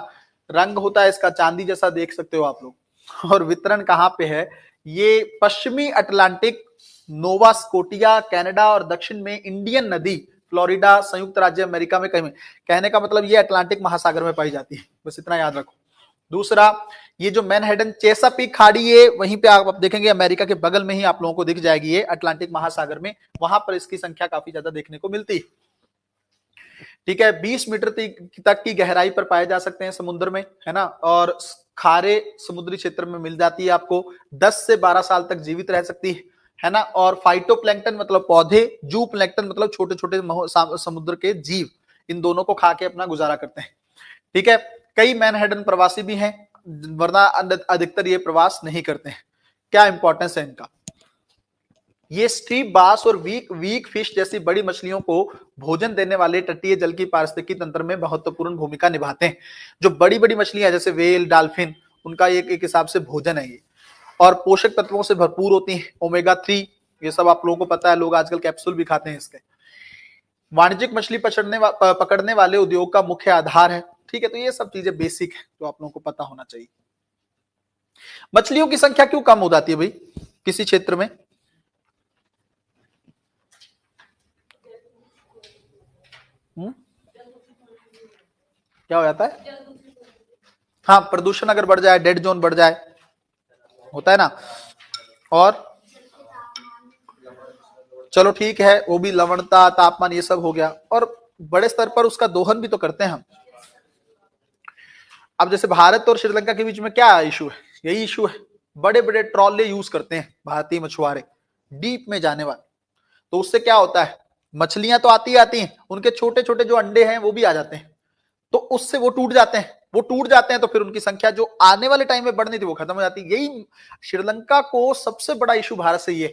रंग होता है इसका चांदी जैसा, देख सकते हो आप लोग। और वितरण कहाँ पे है, ये पश्चिमी अटलांटिक, नोवा स्कोटिया, कनाडा और दक्षिण में इंडियन नदी, फ्लोरिडा, संयुक्त राज्य अमेरिका में कहीं। कहने का मतलब ये अटलांटिक महासागर में पाई जाती है, बस इतना याद रखो। दूसरा, ये जो मैनहट्टन चेसापीक खाड़ी, ये वहीं पे आप देखेंगे अमेरिका के बगल में ही आप लोगों को दिख जाएगी, ये अटलांटिक महासागर में, वहां पर इसकी संख्या काफी ज्यादा देखने को मिलती है। ठीक है, 20 मीटर तक की गहराई पर पाए जा सकते हैं समुद्र में, है ना, और खारे समुद्री क्षेत्र में मिल जाती है आपको। 10 से 12 साल तक जीवित रह सकती है ना। और फाइटोप्लैंक्टन मतलब पौधे, जू प्लैंक्टन मतलब छोटे छोटे समुद्र के जीव, इन दोनों को खा के अपना गुजारा करते हैं। ठीक है, कई मैनहट्टन प्रवासी भी हैं, वरना अधिकतर ये प्रवास नहीं करते हैं। क्या इंपॉर्टेंस है इनका, ये स्ट्रीप बास और वीक वीक फिश जैसी बड़ी मछलियों को भोजन देने वाले तटीय जल की पारिस्थितिकी तंत्र में महत्वपूर्ण भूमिका निभाते हैं। जो बड़ी बड़ी मछलियां जैसे वेल, डॉल्फिन, उनका एक एक हिसाब से भोजन है ये, और पोषक तत्वों से भरपूर होती हैं। ओमेगा 3, ये सब आप लोगों को पता है, लोग आजकल कैप्सूल भी खाते हैं इसके। वाणिज्यिक मछली पकड़ने वाले उद्योग का मुख्य आधार है। ठीक है, तो ये सब चीजें बेसिक है जो आप लोगों को पता होना चाहिए। मछलियों की संख्या क्यों कम हो जाती है भाई किसी क्षेत्र में, क्या हो जाता है? हाँ, प्रदूषण अगर बढ़ जाए, डेड जोन बढ़ जाए, होता है ना। और चलो ठीक है, वो भी लवणता, तापमान, ये सब हो गया, और बड़े स्तर पर उसका दोहन भी तो करते हैं हम। अब जैसे भारत और श्रीलंका के बीच में क्या इशू है, यही इशू है। बड़े बड़े ट्रॉले यूज करते हैं भारतीय मछुआरे, डीप में जाने वाले। तो उससे क्या होता है, मछलियां तो आती हैं, उनके छोटे छोटे जो अंडे हैं वो भी आ जाते हैं, तो उससे वो टूट जाते हैं। वो टूट जाते हैं तो फिर उनकी संख्या जो आने वाले टाइम में बढ़नी थी वो खत्म हो जाती है। यही श्रीलंका को सबसे बड़ा इशू भारत से ये,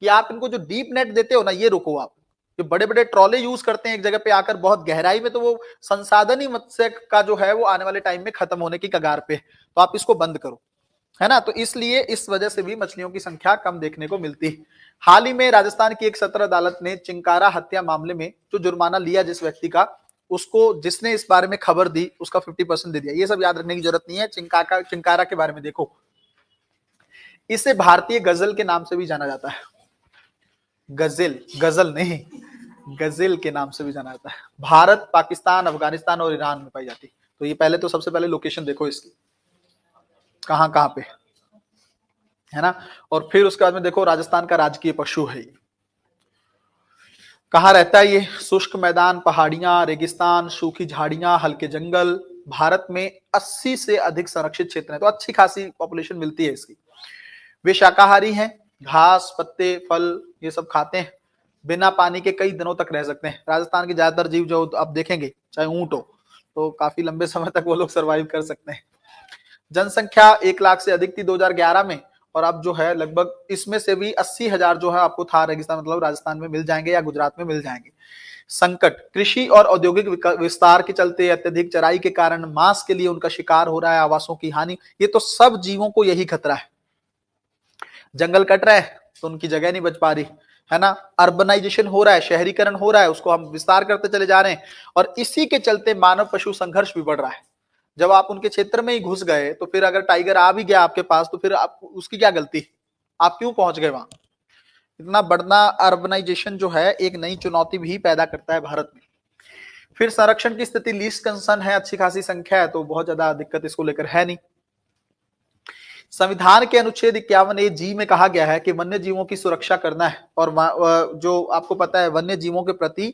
कि आप इनको जो डीप नेट देते हो ना, ये रोको आप। जो बड़े बड़े ट्रॉले यूज करते हैं एक जगह पे आकर बहुत गहराई में, तो वो संसाधन ही मत्स्य का जो है वो आने वाले टाइम में खत्म होने की कगार पे, तो आप इसको बंद करो, है ना। तो इसलिए इस वजह से भी मछलियों की संख्या कम देखने को मिलती है। हाल ही में राजस्थान की एक सत्र अदालत ने चिंकारा हत्या मामले में जो जुर्माना लिया जिस व्यक्ति का, उसको, जिसने इस बारे में खबर दी, उसका 50% दे दिया। ये सब याद रखने की जरूरत नहीं है। चिंकारा के बारे में देखो, इसे भारतीय गजल के नाम से भी जाना जाता है। गजल नहीं, गजल के नाम से भी जाना जाता है। भारत, पाकिस्तान, अफगानिस्तान और ईरान में पाई जाती है। तो ये पहले तो सबसे पहले लोकेशन देखो इसकी, कहां कहां पे, है ना। और फिर उसके बाद में देखो राजस्थान का राजकीय पशु है ये। कहाँ रहता है ये, शुष्क मैदान, पहाड़ियां, रेगिस्तान, सूखी झाड़ियां, हल्के जंगल। भारत में 80 से अधिक संरक्षित क्षेत्र है, तो अच्छी खासी पॉपुलेशन मिलती है इसकी। वे शाकाहारी हैं, घास, पत्ते, फल ये सब खाते हैं। बिना पानी के कई दिनों तक रह सकते हैं। राजस्थान के ज्यादातर जीव जो आप देखेंगे, चाहे ऊंट हो, तो काफी लंबे समय तक वो लोग सर्वाइव कर सकते हैं। जनसंख्या 1 लाख से अधिक थी 2011 में, और अब जो है लगभग इसमें से भी 80,000 जो है आपको थार रेगिस्तान मतलब राजस्थान में मिल जाएंगे या गुजरात में मिल जाएंगे। संकट, कृषि और औद्योगिक विस्तार के चलते, अत्यधिक चराई के कारण मांस के लिए उनका शिकार हो रहा है, आवासों की हानि, ये तो सब जीवों को यही खतरा है। जंगल कट रहे हैं तो उनकी जगह नहीं बच पा रही, है ना। अर्बनाइजेशन हो रहा है, शहरीकरण हो रहा है, उसको हम विस्तार करते चले जा रहे हैं, और इसी के चलते मानव पशु संघर्ष भी बढ़ रहा है। जब आप उनके क्षेत्र में ही घुस गए, तो फिर अगर टाइगर आ भी गया आपके पास, तो फिर आप उसकी क्या गलती, आप क्यों पहुंच गए वहां। इतना बढ़ना अर्बनाइजेशन जो है एक नई चुनौती भी पैदा करता है भारत में। फिर संरक्षण की स्थिति लीस्ट कंसर्न है, अच्छी खासी संख्या है, तो बहुत ज्यादा दिक्कत इसको लेकर है नहीं। संविधान के अनुच्छेद 51A(G) में कहा गया है कि वन्य जीवों की सुरक्षा करना है और जो आपको पता है वन्य जीवों के प्रति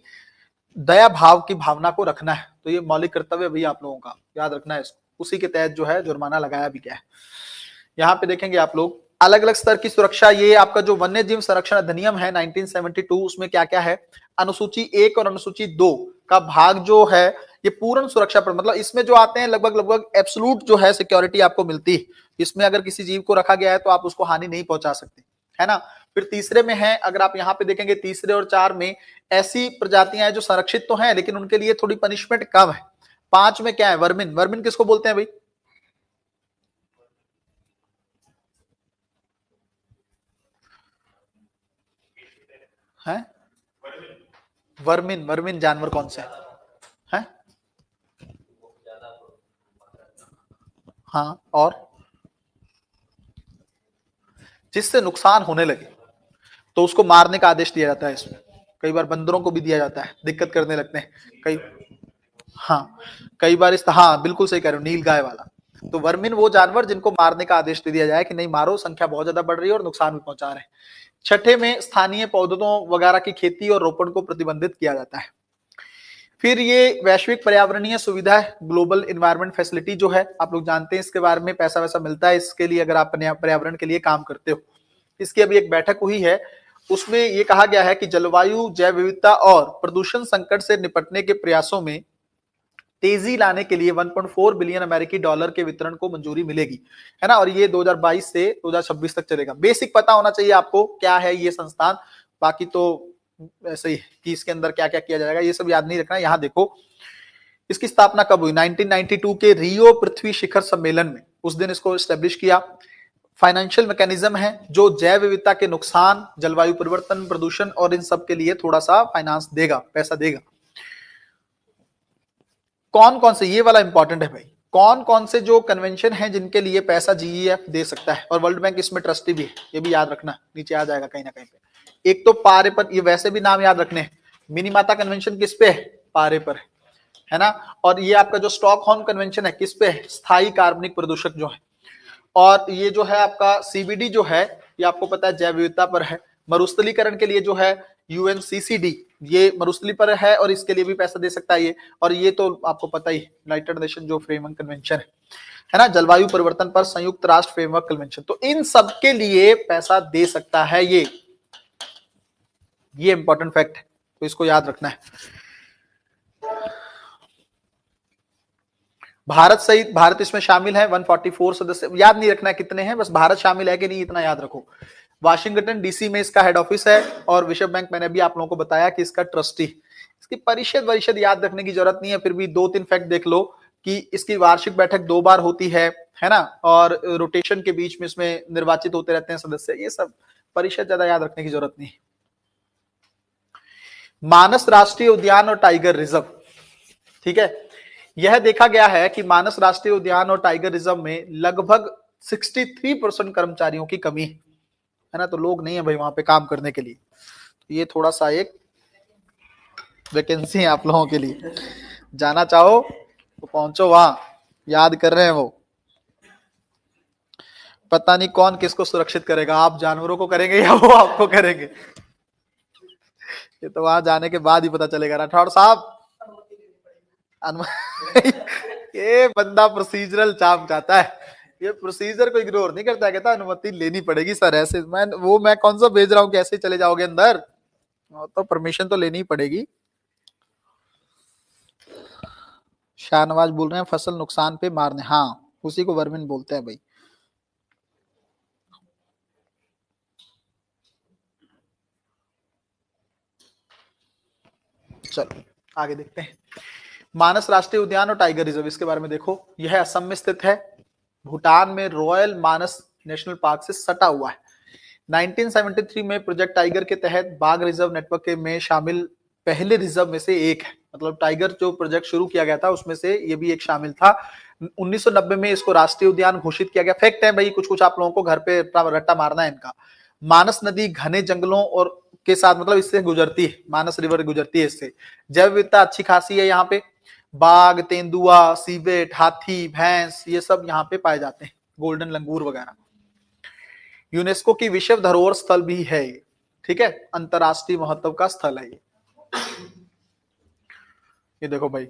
दया भाव की भावना को रखना है। तो ये मौलिक कर्तव्य भी आप लोगों का याद रखना है इसको। उसी के तहत जो है जुर्माना लगाया भी गया है। यहाँ पे देखेंगे आप लोग अलग अलग स्तर की सुरक्षा। ये आपका जो वन्य जीव संरक्षण अधिनियम है 1972, उसमें क्या क्या है, अनुसूची 1 और अनुसूची 2 का भाग जो है ये पूर्ण सुरक्षा पर, मतलब इसमें जो आते हैं लगभग लगभग एब्सोल्यूट जो है सिक्योरिटी आपको मिलती है। इसमें अगर किसी जीव को रखा गया है तो आप उसको हानि नहीं पहुंचा सकते, है ना। फिर तीसरे में है, अगर आप यहाँ पे देखेंगे तीसरे और 4 में ऐसी प्रजातियां हैं जो संरक्षित तो हैं लेकिन उनके लिए थोड़ी पनिशमेंट कम है। 5 में क्या है, वर्मिन। वर्मिन किसको बोलते हैं भाई? हैं वर्मिन। वर्मिन जानवर कौन से हैं? हाँ, और जिससे नुकसान होने लगे तो उसको मारने का आदेश दिया जाता है। इसमें कई बार बंदरों को भी दिया जाता है, दिक्कत करने लगते हैं कई। हाँ, कई बार हाँ बिल्कुल सही कह रहे हो, नील गाय वाला। तो वर्मिन वो जानवर जिनको मारने का आदेश दे दिया जाए कि नहीं मारो, संख्या बहुत ज्यादा बढ़ रही है और नुकसान भी पहुंचा रहे हैं। छठे में स्थानीय पौधों वगैरह की खेती और रोपण को प्रतिबंधित किया जाता है। फिर ये वैश्विक पर्यावरणीय सुविधा है, ग्लोबल इन्वायरमेंट फैसिलिटी जो है, आप लोग जानते हैं इसके बारे में, पैसा वैसा मिलता है इसके लिए अगर आप पर्यावरण के लिए काम करते हो। इसकी अभी एक बैठक हुई है, उसमें ये कहा गया है कि जलवायु, जैव विविधता और प्रदूषण संकट से निपटने के प्रयासों में तेजी लाने के लिए 1.4 बिलियन अमेरिकी डॉलर के वितरण को मंजूरी मिलेगी, है ना। और ये 2022 से 2026 तक चलेगा। बेसिक पता होना चाहिए आपको क्या है ये संस्थान, बाकी तो ऐसे ही कि इसके अंदर क्या क्या किया जाएगा ये सब याद नहीं रखना। यहाँ देखो इसकी स्थापना कब हुई, 1992 के रियो पृथ्वी शिखर सम्मेलन में, उस दिन इसको स्टैब्लिश किया। फाइनेंशियल मैकेनिज्म है जो जैव विविधता के नुकसान, जलवायु परिवर्तन, प्रदूषण और इन सब के लिए थोड़ा सा फाइनेंस देगा, पैसा देगा। कौन कौन से, ये वाला इंपॉर्टेंट है भाई, कौन कौन से जो कन्वेंशन है जिनके लिए पैसा जीईएफ दे सकता है, और वर्ल्ड बैंक इसमें ट्रस्टी भी है, ये भी याद रखना, नीचे आ जाएगा कहीं ना कहीं पे। एक तो पारे पर, ये वैसे भी नाम याद रखने हैं, मिनीमाता कन्वेंशन किस पे है, पारे पर है ना। और ये आपका जो स्टॉकहोल्म कन्वेंशन है किस पे है, स्थायी कार्बनिक प्रदूषक जो है। और ये जो है आपका सीबीडी जो है ये आपको पता है जैव विविधता पर है। मरुस्थलीकरण के लिए जो है यूएनसीसीडी, ये मरुस्थली पर है और इसके लिए भी पैसा दे सकता है ये। और ये तो आपको पता ही, यूनाइटेड नेशन जो फ्रेमवर्क कन्वेंशन है ना, जलवायु परिवर्तन पर संयुक्त राष्ट्र फ्रेमवर्क कन्वेंशन, तो इन सब के लिए पैसा दे सकता है ये इंपॉर्टेंट फैक्ट है, तो इसको याद रखना है। भारत सहित, भारत इसमें शामिल है, 144 सदस्य, याद नहीं रखना कितने हैं, बस भारत शामिल है कि नहीं इतना याद रखो। वाशिंगटन डीसी में इसका हेड ऑफिस है, और विश्व बैंक मैंने भी आप लोगों को बताया कि इसका ट्रस्टी। इसकी परिषद याद रखने की जरूरत नहीं है, फिर भी 2-3 फैक्ट देख लो कि इसकी वार्षिक बैठक 2 बार होती है ना, और रोटेशन के बीच में इसमें निर्वाचित होते रहते हैं सदस्य, ये सब परिषद ज्यादा याद रखने की जरूरत नहीं। मानस राष्ट्रीय उद्यान और टाइगर रिजर्व, ठीक है, यह देखा गया है कि मानस राष्ट्रीय उद्यान और टाइगर रिजर्व में लगभग 63% कर्मचारियों की कमी है ना, तो लोग नहीं है भाई वहां पे काम करने के लिए। तो ये थोड़ा सा एक वैकेंसी है आप लोगों के लिए, जाना चाहो तो पहुंचो वहां, याद कर रहे हैं वो। पता नहीं कौन किसको सुरक्षित करेगा, आप जानवरों को करेंगे या वो आपको करेंगे, ये तो वहां जाने के बाद ही पता चलेगा। राठौड़ साहब ये बंदा प्रोसीजरल चाप चाहता है, ये प्रोसीजर को इग्नोर नहीं करता है, कहता अनुमति लेनी पड़ेगी सर, ऐसे मैं कौन सा भेज रहा हूँ, कैसे चले जाओगे अंदर, तो परमिशन तो लेनी पड़ेगी। शाहनवाज बोल रहे हैं फसल नुकसान पे मारने, हाँ उसी को वर्मिन बोलते हैं भाई। चलो आगे देखते हैं। मानस राष्ट्रीय उद्यान और टाइगर रिजर्व, इसके बारे में देखो, यह असम में स्थित है, भूटान में रॉयल मानस नेशनल पार्क से सटा हुआ है। 1973 में प्रोजेक्ट टाइगर के तहत बाघ रिजर्व नेटवर्क में शामिल पहले रिजर्व में से एक है, मतलब टाइगर जो प्रोजेक्ट शुरू किया गया था उसमें से ये भी एक शामिल था। 1990 में इसको राष्ट्रीय उद्यान घोषित किया गया। फैक्ट है भाई, कुछ कुछ आप लोगों को घर पे रट्टा मारना है इनका। मानस नदी घने जंगलों और के साथ मतलब इससे गुजरती है, मानस रिवर गुजरती है इससे। जैव विविधता अच्छी खासी है यहाँ पे, बाघ, तेंदुआ, सीवेट, हाथी, भैंस, ये सब यहाँ पे पाए जाते हैं, गोल्डन लंगूर वगैरह। यूनेस्को की विश्व धरोहर स्थल भी है ये, ठीक है, अंतरराष्ट्रीय महत्व का स्थल है ये देखो भाई,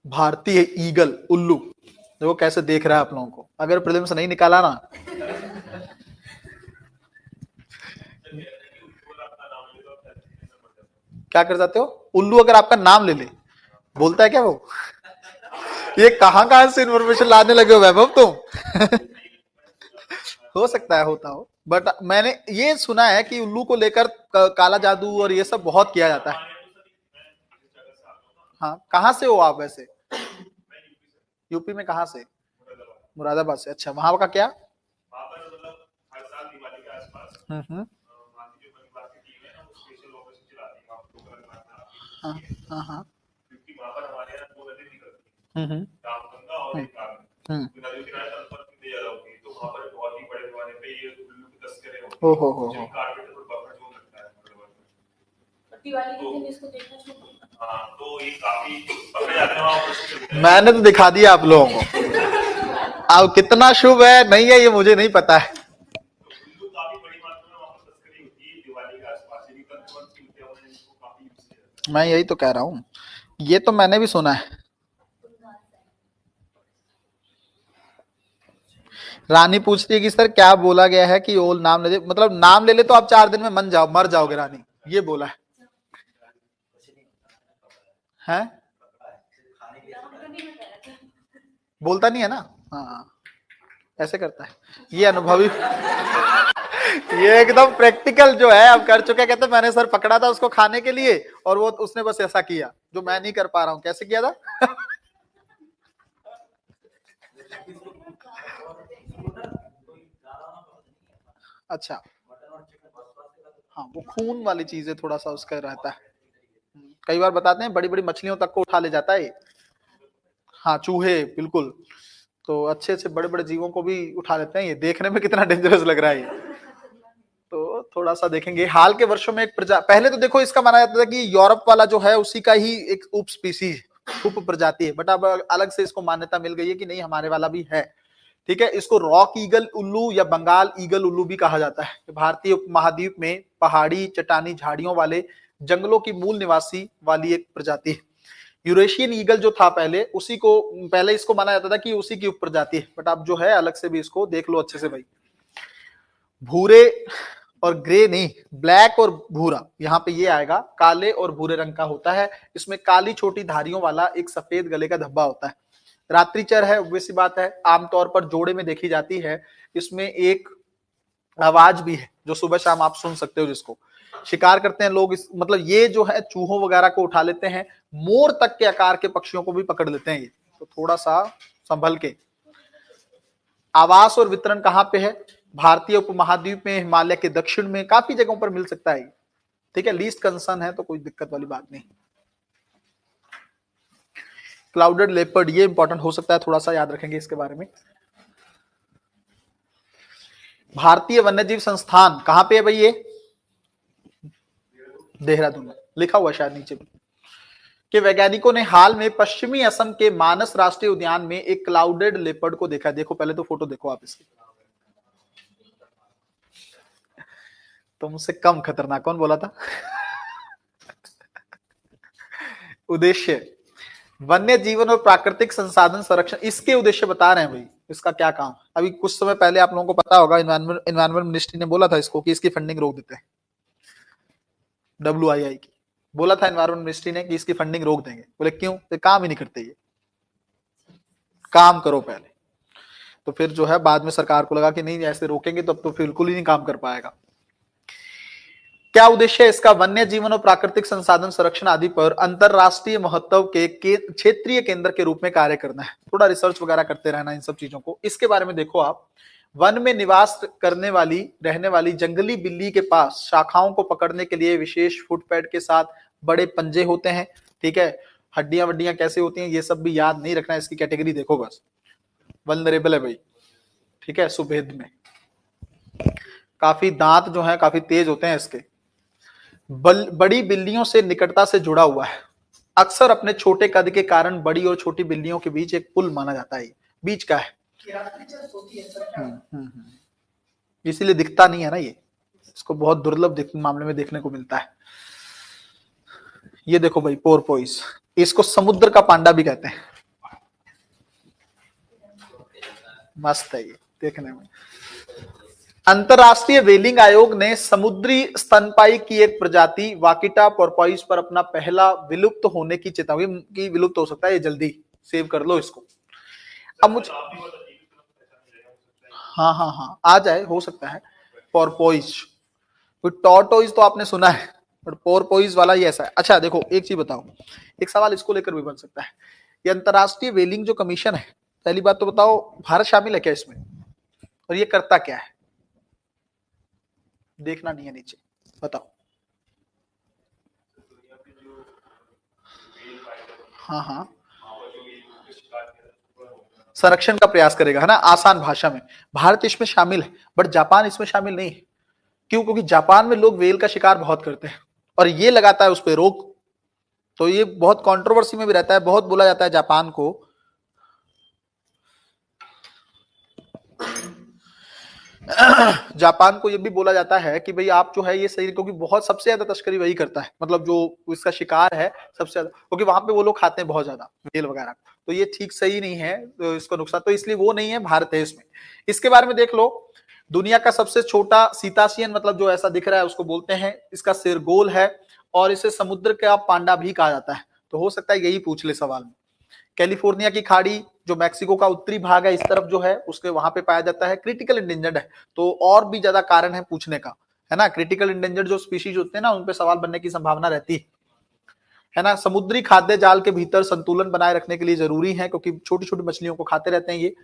भारतीय ईगल उल्लू, देखो कैसे देख रहा है आप लोगों को, अगर प्रीलिम्स नहीं निकाला ना। क्या कर जाते हो, उल्लू अगर आपका नाम ले ले, बोलता है क्या वो? ये कहां से इन्फॉर्मेशन लाने लगे हो वैभव तुम? हो सकता है होता हो, बट मैंने ये सुना है कि उल्लू को लेकर काला जादू और ये सब बहुत किया जाता है। हाँ, कहाँ से हो आप वैसे? यूपी में कहाँ से? मुरादाबाद से, अच्छा, वहां का क्या? हम्म। हाँ हाँ हाँ। हम्म। हो। मैंने तो दिखा दिया आप लोगों को, अब कितना शुभ है नहीं है ये मुझे नहीं पता है। मैं यही तो कह रहा हूँ, ये तो मैंने भी सुना है। रानी पूछती है कि सर क्या बोला गया है कि ओल नाम ले, मतलब नाम ले ले तो आप 4 दिन में मर जाओगे रानी, ये बोला है। हैं? बोलता नहीं है ना, हाँ ऐसे करता है, ये अनुभवी। ये एकदम प्रैक्टिकल जो है अब कर चुके, कहते मैंने सर पकड़ा था उसको खाने के लिए और वो उसने बस ऐसा किया जो मैं नहीं कर पा रहा हूँ, कैसे किया था? अच्छा, हाँ वो खून वाली चीजें थोड़ा सा उसका रहता है, कई बार बताते हैं बड़ी बड़ी मछलियों तक को उठा ले जाता है। हाँ चूहे, बिल्कुल, तो अच्छे अच्छे बड़े बड़े जीवों को भी उठा लेते हैं, ये देखने में कितना डेंजरस लग रहा है ये। तो थोड़ा सा देखेंगे, हाल के वर्षों में एक पहले तो देखो इसका माना जाता था कि यूरोप वाला जो है उसी का ही एक उप स्पीसीज, उप प्रजाति है, बट अब अलग से इसको मान्यता मिल गई है कि नहीं हमारे वाला भी है, ठीक है। इसको रॉक ईगल उल्लू या बंगाल ईगल उल्लू भी कहा जाता है। भारतीय उपमहाद्वीप में पहाड़ी चट्टानी झाड़ियों वाले जंगलों की मूल निवासी वाली एक प्रजाति है। यूरेशियन ईगल जो था पहले, उसी को पहले इसको माना जाता था कि उसी की उपप्रजाति है, बट अब जो है अलग से भी इसको देख लो अच्छे से भाई। भूरे और ग्रे नहीं, ब्लैक और भूरा, यहाँ पे ये आएगा, काले और भूरे रंग का होता है। इसमें काली छोटी धारियों वाला एक सफेद गले का धब्बा होता है। रात्रिचर है, वैसी बात है, आमतौर पर जोड़े में देखी जाती है। इसमें एक आवाज भी है जो सुबह शाम आप सुन सकते हो, जिसको शिकार करते हैं लोग। इस मतलब ये जो है चूहों वगैरह को उठा लेते हैं, मोर तक के आकार के पक्षियों को भी पकड़ लेते हैं ये, तो थोड़ा सा संभल के। आवास और वितरण कहाँ पे है? भारतीय उपमहाद्वीप में, हिमालय के दक्षिण में, काफी जगहों पर मिल सकता है, ठीक है, लीस्ट कंसर्न है तो कोई दिक्कत वाली बात नहीं। क्लाउडेड लेपर्ड, ये इंपॉर्टेंट हो सकता है, थोड़ा सा याद रखेंगे इसके बारे में। भारतीय वन्यजीव संस्थान कहां पे है भाई? ये देहरादून में लिखा हुआ शायद नीचे भी। कि वैज्ञानिकों ने हाल में पश्चिमी असम के मानस राष्ट्रीय उद्यान में एक क्लाउडेड लेपर्ड को देखा। देखो पहले तो फोटो देखो आप इसकी, तुमसे कम खतरनाक कौन बोला था? उद्देश्य वन्य जीवन और प्राकृतिक संसाधन संरक्षण, इसके उद्देश्य बता रहे हैं भाई, इसका क्या काम। अभी कुछ समय पहले आप लोगों को पता होगा इन्वायरमेंट मिनिस्ट्री ने बोला था इसको कि इसकी फंडिंग रोक देते हैं, WII की बोला था एनवायरमेंट मिनिस्ट्री ने कि इसकी फंडिंग रोक देंगे। बोले क्यों? तो काम ही नहीं करते, ये काम करो पहले। तो फिर जो है बाद में सरकार को लगा कि नहीं ऐसे रोकेंगे तो अब तो बिल्कुल ही नहीं काम कर पाएगा। क्या उद्देश्य है इसका? वन्य जीवन और प्राकृतिक संसाधन संरक्षण आदि पर अंतरराष्ट्रीय महत्व के क्षेत्रीय केंद्र के रूप में कार्य करना है। थोड़ा रिसर्च वगैरह करते रहना इन सब चीजों को। इसके बारे में देखो आप, वन में निवास करने वाली रहने वाली जंगली बिल्ली के पास शाखाओं को पकड़ने के लिए विशेष फुटपैड के साथ बड़े पंजे होते हैं, ठीक है। हड्डियां वड्डियां कैसे होती हैं ये सब भी याद नहीं रखना, इसकी कैटेगरी देखो बस। वल्नरेबल है भाई, ठीक है, सुभेद में। काफी दांत जो है काफी तेज होते हैं इसके। बड़ी बिल्लियों से निकटता से जुड़ा हुआ है। अक्सर अपने छोटे कद के कारण बड़ी और छोटी बिल्लियों के बीच एक पुल माना जाता है। बीच का है। इसीलिए दिखता नहीं है ना ये, इसको बहुत दुर्लभ मामले में देखने को मिलता है। ये देखो भाई पोरपोइस, इसको समुद्र का पांडा भी कहते हैं। मस्त है ये देखने में। अंतरराष्ट्रीय व्हेलिंग आयोग ने समुद्री स्तनपायी की एक प्रजाति वाकिटा पोरपोइस पर अपना पहला विलुप्त होने की चेतावनी की, विलुप्त हो सकता है ये जल्दी, सेव कर लो इसको। अब मुझे हाँ आ जाए, हो सकता है। पोरपोइस, कोई टॉर्टोइस तो आपने सुना है, बट पोरपोइस वाला ही ऐसा है। अच्छा देखो एक चीज बताओ, एक सवाल इसको लेकर भी बन सकता है। ये अंतरराष्ट्रीय व्हेलिंग जो कमीशन है, पहली बात तो बताओ भारत शामिल है क्या इसमें, और ये करता क्या है? देखना नहीं है नीचे, बताओ। हाँ संरक्षण का प्रयास करेगा, है ना, आसान भाषा में। भारत इसमें शामिल है, बट जापान इसमें शामिल नहीं है। क्यों? क्योंकि जापान में लोग व्हेल का शिकार बहुत करते हैं और ये लगाता है उस पर रोक, तो ये बहुत कंट्रोवर्सी में भी रहता है। बहुत बोला जाता है जापान को, जापान को ये भी बोला जाता है कि भाई आप जो है ये सही, क्योंकि बहुत सबसे ज्यादा तस्करी वही करता है, मतलब जो इसका शिकार है सबसे ज्यादा, क्योंकि वहां पे वो लोग खाते हैं बहुत ज्यादा व्हेल वगैरह, तो ये ठीक सही नहीं है, तो इसको नुकसान, तो इसलिए वो नहीं है, भारत है इसमें। इसके बारे में देख लो, दुनिया का सबसे छोटा सीताशियन, मतलब जो ऐसा दिख रहा है उसको बोलते हैं, इसका सिर गोल है और इसे समुद्र का पांडा भी कहा जाता है। तो हो सकता है यही पूछ ले सवाल में। कैलिफोर्निया की खाड़ी जो मैक्सिको का उत्तरी भाग है इस तरफ जो है, उसके वहां पे पाया जाता है, क्रिटिकल इंडेंजर्ड है, तो और भी ज्यादा कारण है पूछने का, है ना। क्रिटिकल इंडेंजर्ड जो स्पीशीज होते हैं ना, उन पे सवाल बनने की संभावना रहती है ना। समुद्री खाद्य जाल के भीतर संतुलन बनाए रखने के लिए जरूरी है, क्योंकि छोटी छोटी मछलियों को खाते रहते हैं ये।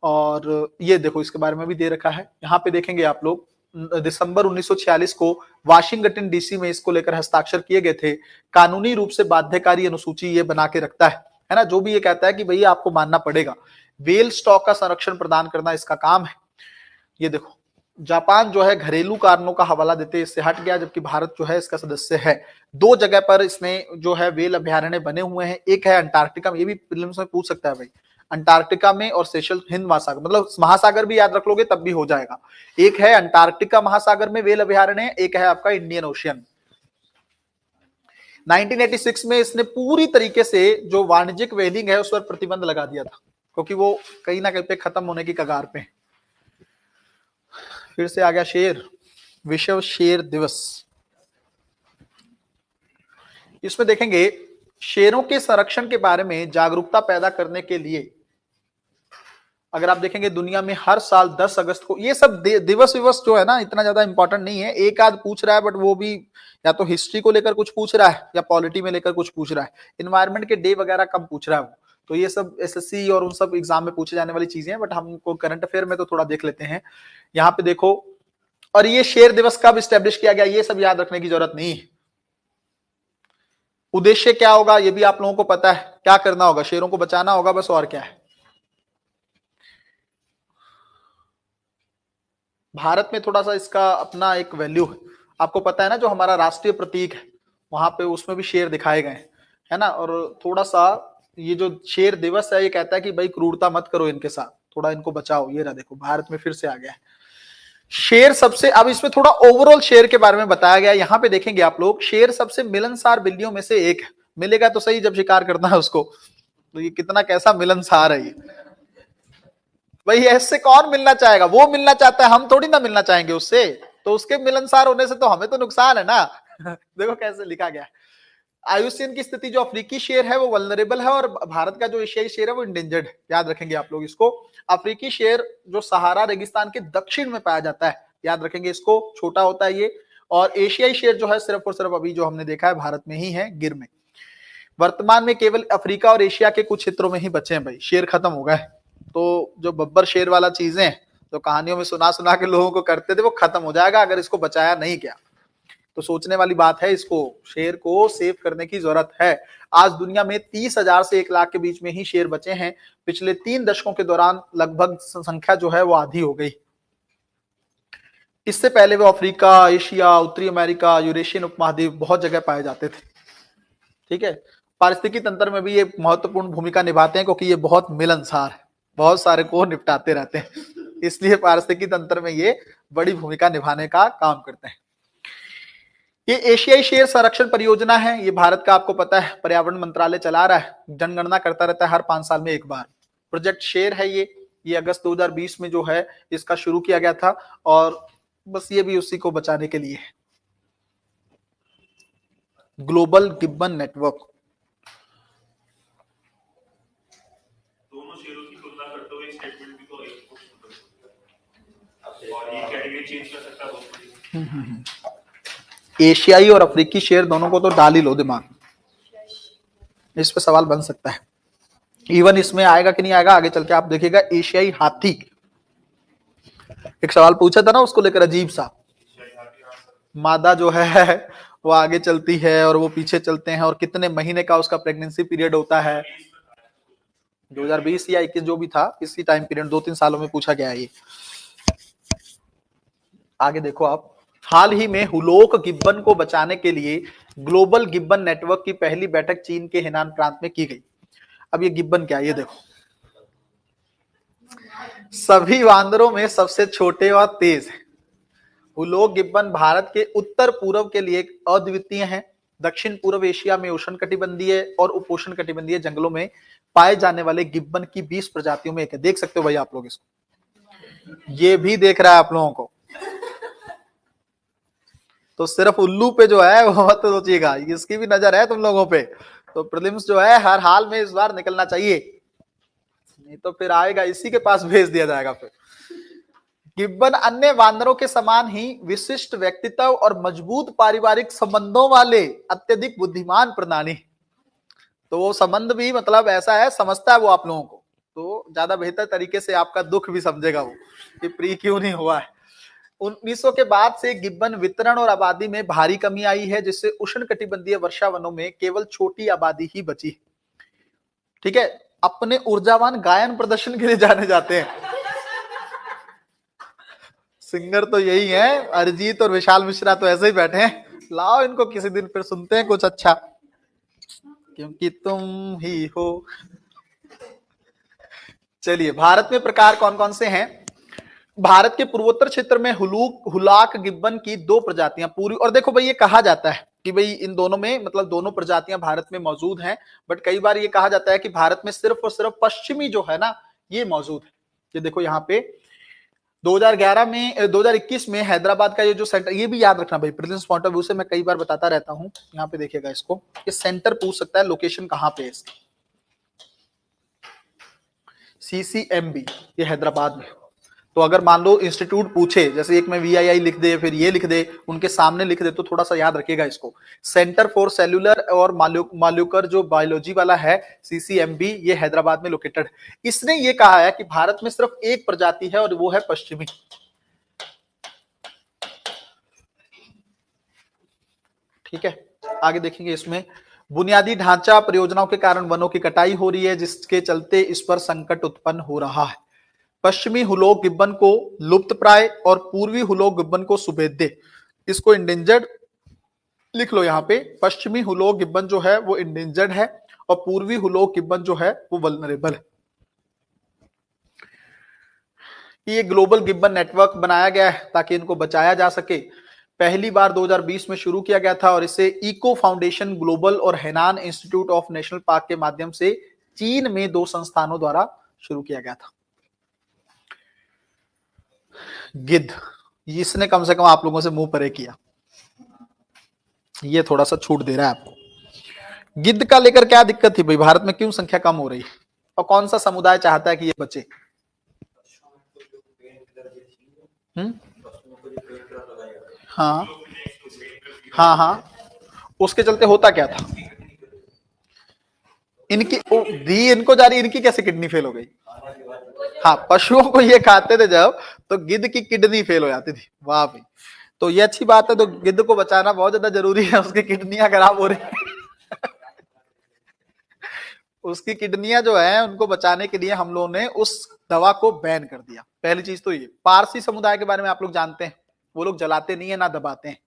और ये देखो इसके बारे में भी दे रखा है, यहाँ पे देखेंगे आप लोग, दिसंबर 1946 को वाशिंगटन डीसी में इसको लेकर हस्ताक्षर किए गए थे। कानूनी रूप से बाध्यकारी अनुसूची ये बना के रखता है ना, जो भी ये कहता है कि भैया आपको मानना पड़ेगा। वेल स्टॉक का संरक्षण प्रदान करना इसका काम है। ये देखो जापान जो है घरेलू कारणों का हवाला देते इससे हट गया, जबकि भारत जो है इसका सदस्य है। 2 जगह पर इसमें जो है वेल अभ्यारण्य बने हुए हैं, एक है अंटार्कटिका में, ये भी प्रीलिम्स में पूछ सकता है भाई, अंटार्कटिका में, और सेशल हिंद महासागर, मतलब महासागर भी याद रख लोगे तब भी हो जाएगा। एक है अंटार्कटिका महासागर में वेल अभ्यारण्य, एक है आपका इंडियन ओशियन। 1986 में इसने पूरी तरीके से जो वाणिज्यिक व्हेलिंग है उस पर प्रतिबंध लगा दिया था, क्योंकि वो कहीं ना कहीं पे खत्म होने की कगार पे। फिर से आ गया शेर, विश्व शेर दिवस। इसमें देखेंगे शेरों के संरक्षण के बारे में जागरूकता पैदा करने के लिए, अगर आप देखेंगे दुनिया में हर साल 10 अगस्त को, ये सब दिवस विवस जो है ना इतना ज्यादा इंपॉर्टेंट नहीं है, एक आध पूछ रहा है, बट वो भी या तो हिस्ट्री को लेकर कुछ पूछ रहा है या पॉलिटी में लेकर कुछ पूछ रहा है। इन्वायरमेंट के डे वगैरह कम पूछ रहा है वो, तो ये सब एसएससी और उन सब एग्जाम में पूछे जाने वाली चीजें हैं, बट हमको करंट अफेयर में तो थोड़ा देख लेते हैं। यहाँ पे देखो, और ये शेर दिवस कब स्टैब्लिश किया गया, ये सब याद रखने की जरूरत नहीं है। उद्देश्य क्या होगा ये भी आप लोगों को पता है, क्या करना होगा, शेरों को बचाना होगा बस, और क्या है। भारत में थोड़ा सा इसका अपना एक वैल्यू है, आपको पता है ना, जो हमारा राष्ट्रीय प्रतीक है वहां पे उसमें भी शेर दिखाए गए हैं, है ना। और थोड़ा सा ये जो शेर दिवस है ये कहता है कि भाई क्रूरता मत करो इनके साथ, थोड़ा इनको बचाओ। ये रहा देखो भारत में फिर से आ गया है शेर सबसे। अब इसमें थोड़ा ओवरऑल शेर के बारे में बताया गया, यहाँ पे देखेंगे आप लोग, शेर सबसे मिलनसार बिल्लियों में से एक है। मिलेगा तो सही जब शिकार करना है उसको, तो ये कितना कैसा मिलनसार है ये। भाई ऐसे कौन मिलना चाहेगा, वो मिलना चाहता है, हम थोड़ी ना मिलना चाहेंगे उससे, तो उसके मिलनसार होने से तो हमें तो नुकसान है ना। देखो कैसे लिखा गया है। आयुष्यन की स्थिति जो अफ्रीकी शेर है वो वल्नरेबल है, और भारत का जो एशियाई शेर है वो इंडेंजर्ड है, याद रखेंगे आप लोग इसको। अफ्रीकी शेर जो सहारा रेगिस्तान के दक्षिण में पाया जाता है, याद रखेंगे इसको, छोटा होता है ये। और एशियाई शेर जो है सिर्फ और सिर्फ अभी जो हमने देखा है भारत में ही है, गिर में। वर्तमान में केवल अफ्रीका और एशिया के कुछ क्षेत्रों में ही बचे हैं भाई, शेर खत्म हो गए। तो जो बब्बर शेर वाला चीजें जो कहानियों में सुना सुना के लोगों को करते थे वो खत्म हो जाएगा अगर इसको बचाया नहीं गया। तो सोचने वाली बात है, इसको शेर को सेव करने की जरूरत है। आज दुनिया में 30,000 से 1 लाख के बीच में ही शेर बचे हैं। पिछले 3 दशकों के दौरान लगभग संख्या जो है वो आधी हो गई। इससे पहले वो अफ्रीका, एशिया, उत्तरी अमेरिका, यूरेशियन उपमहाद्वीप बहुत जगह पाए जाते थे। ठीक है, पारिस्थितिकी तंत्र में भी ये महत्वपूर्ण भूमिका निभाते हैं क्योंकि ये बहुत मिलनसार है, बहुत सारे को निपटाते रहते हैं, इसलिए पारिस्थितिकी तंत्र में ये बड़ी भूमिका निभाने का काम करते हैं। ये एशियाई शेर संरक्षण परियोजना है, ये भारत का आपको पता है पर्यावरण मंत्रालय चला रहा है, जनगणना करता रहता है हर 5 साल में एक बार। प्रोजेक्ट शेर है ये अगस्त 2020 में जो है इसका शुरू किया गया था और बस ये भी उसी को बचाने के लिए है। ग्लोबल गिब्बन नेटवर्क, दोनों शेरों की तुलना करते हुए स्टेटमेंट भी तो एक और ये कैटेगरी चेंज कर सकता है। एशियाई और अफ्रीकी शेर दोनों को तो डाल ही लो दिमाग, इस पे सवाल बन सकता है। इवन इसमें आएगा कि नहीं आएगा आगे चल के आप देखिएगा। एशियाई हाथी, एक सवाल पूछा था ना उसको लेकर अजीब सा, मादा जो है वो आगे चलती है और वो पीछे चलते हैं, और कितने महीने का उसका प्रेगनेंसी पीरियड होता है। 2020 या 21 जो भी था, इसी टाइम पीरियड 2-3 सालों में पूछा गया है ये। आगे देखो आप, हाल ही में हुलॉक गिब्बन को बचाने के लिए ग्लोबल गिब्बन नेटवर्क की पहली बैठक चीन के हेनान प्रांत में की गई। अब ये गिब्बन क्या है, ये देखो, सभी वानरों में सबसे छोटे और तेज है। हुलॉक गिब्बन भारत के उत्तर पूर्व के लिए अद्वितीय है। दक्षिण पूर्व एशिया में उष्णकटिबंधीय और उपोष्णकटिबंधीय जंगलों में पाए जाने वाले गिब्बन की 20 प्रजातियों में एक है। देख सकते हो भाई आप लोग इसको, ये भी देख रहा है आप लोगों को, तो सिर्फ उल्लू पे जो है वो मत सोचिएगा, इसकी भी नजर है तुम लोगों पे। तो प्रीलिम्स जो है हर हाल में इस बार निकलना चाहिए, नहीं तो फिर आएगा इसी के पास भेज दिया जाएगा फिर। गिब्बन अन्य वानरों के समान ही विशिष्ट व्यक्तित्व और मजबूत पारिवारिक संबंधों वाले अत्यधिक बुद्धिमान प्राणी, तो वो संबंध भी मतलब ऐसा है, समझता है वो आप लोगों को, तो ज्यादा बेहतर तरीके से आपका दुख भी समझेगा वो कि प्री क्यों नहीं हुआ है। 1900 के बाद से गिब्बन वितरण और आबादी में भारी कमी आई है, जिससे उष्णकटिबंधीय वर्षा वनों में केवल छोटी आबादी ही बची। ठीक है, अपने ऊर्जावान गायन प्रदर्शन के लिए जाने जाते हैं। सिंगर तो यही है, अरिजीत और विशाल मिश्रा तो ऐसे ही बैठे हैं, लाओ इनको किसी दिन फिर सुनते हैं कुछ अच्छा, क्योंकि तुम ही हो। चलिए, भारत में प्रकार कौन कौन से हैं। भारत के पूर्वोत्तर क्षेत्र में हुलाक गिब्बन की 2 प्रजातियां पूरी, और देखो भाई ये कहा जाता है कि भाई इन दोनों में मतलब दोनों प्रजातियां भारत में मौजूद हैं, बट कई बार ये कहा जाता है कि भारत में सिर्फ और सिर्फ पश्चिमी जो है ना ये मौजूद है। ये देखो यहाँ पे 2021 में हैदराबाद का ये जो सेंटर, ये भी याद रखना भाई प्रीलिम्स पॉइंट ऑफ व्यू से, मैं कई बार बताता रहता हूँ। यहाँ पे देखिएगा इसको, ये सेंटर पूछ सकता है, लोकेशन कहाँ पे है इसकी। CCMB ये हैदराबाद में, तो अगर मान लो इंस्टीट्यूट पूछे, जैसे एक में VII लिख दे फिर ये लिख दे, उनके सामने लिख दे, तो थोड़ा सा याद रखिएगा इसको। सेंटर फॉर सेल्यूलर और माल्यूकर जो बायोलॉजी वाला है CCMB, ये हैदराबाद में लोकेटेड। इसने ये कहा है कि भारत में सिर्फ एक प्रजाति है और वो है पश्चिमी। ठीक है, आगे देखेंगे। इसमें बुनियादी ढांचा परियोजनाओं के कारण वनों की कटाई हो रही है, जिसके चलते इस पर संकट उत्पन्न हो रहा है। पश्चिमी हुलॉक गिब्बन को लुप्त प्राय और पूर्वी हुलॉक गिब्बन को सुभेद्य, इसको इंडेंजर्ड लिख लो यहाँ पे। पश्चिमी हुलॉक गिब्बन जो है वो इंडेंजर्ड है और पूर्वी हुलॉक गिब्बन जो है वो वल्नरेबल है। ये ग्लोबल गिब्बन नेटवर्क बनाया गया है ताकि इनको बचाया जा सके। पहली बार 2020 में शुरू किया गया था और इसे इको फाउंडेशन ग्लोबल और Henan institute of national park के माध्यम से चीन में 2 संस्थानों द्वारा शुरू किया गया था। गिद्ध, इसने कम से कम आप लोगों से मुंह परे किया, ये थोड़ा सा छूट दे रहा है आपको। गिद्ध का लेकर क्या दिक्कत थी भाई, भारत में क्यों संख्या कम हो रही है और कौन सा समुदाय चाहता है कि ये बचे। हाँ हाँ हाँ, उसके चलते होता क्या था, इनकी दी इनको जा रही, इनकी कैसे किडनी फेल हो गई। हाँ, पशुओं को ये खाते थे जब, तो गिद्ध की किडनी फेल हो जाती थी। वाह भाई, तो ये अच्छी बात है, तो गिद्ध को बचाना बहुत ज्यादा जरूरी है, उसकी किडनियां खराब हो रही है। उसकी किडनियां जो है उनको बचाने के लिए हम लोगों ने उस दवा को बैन कर दिया। पहली चीज तो ये। पारसी समुदाय के बारे में आप लोग जानते हैं, वो लोग जलाते नहीं है ना दबाते हैं,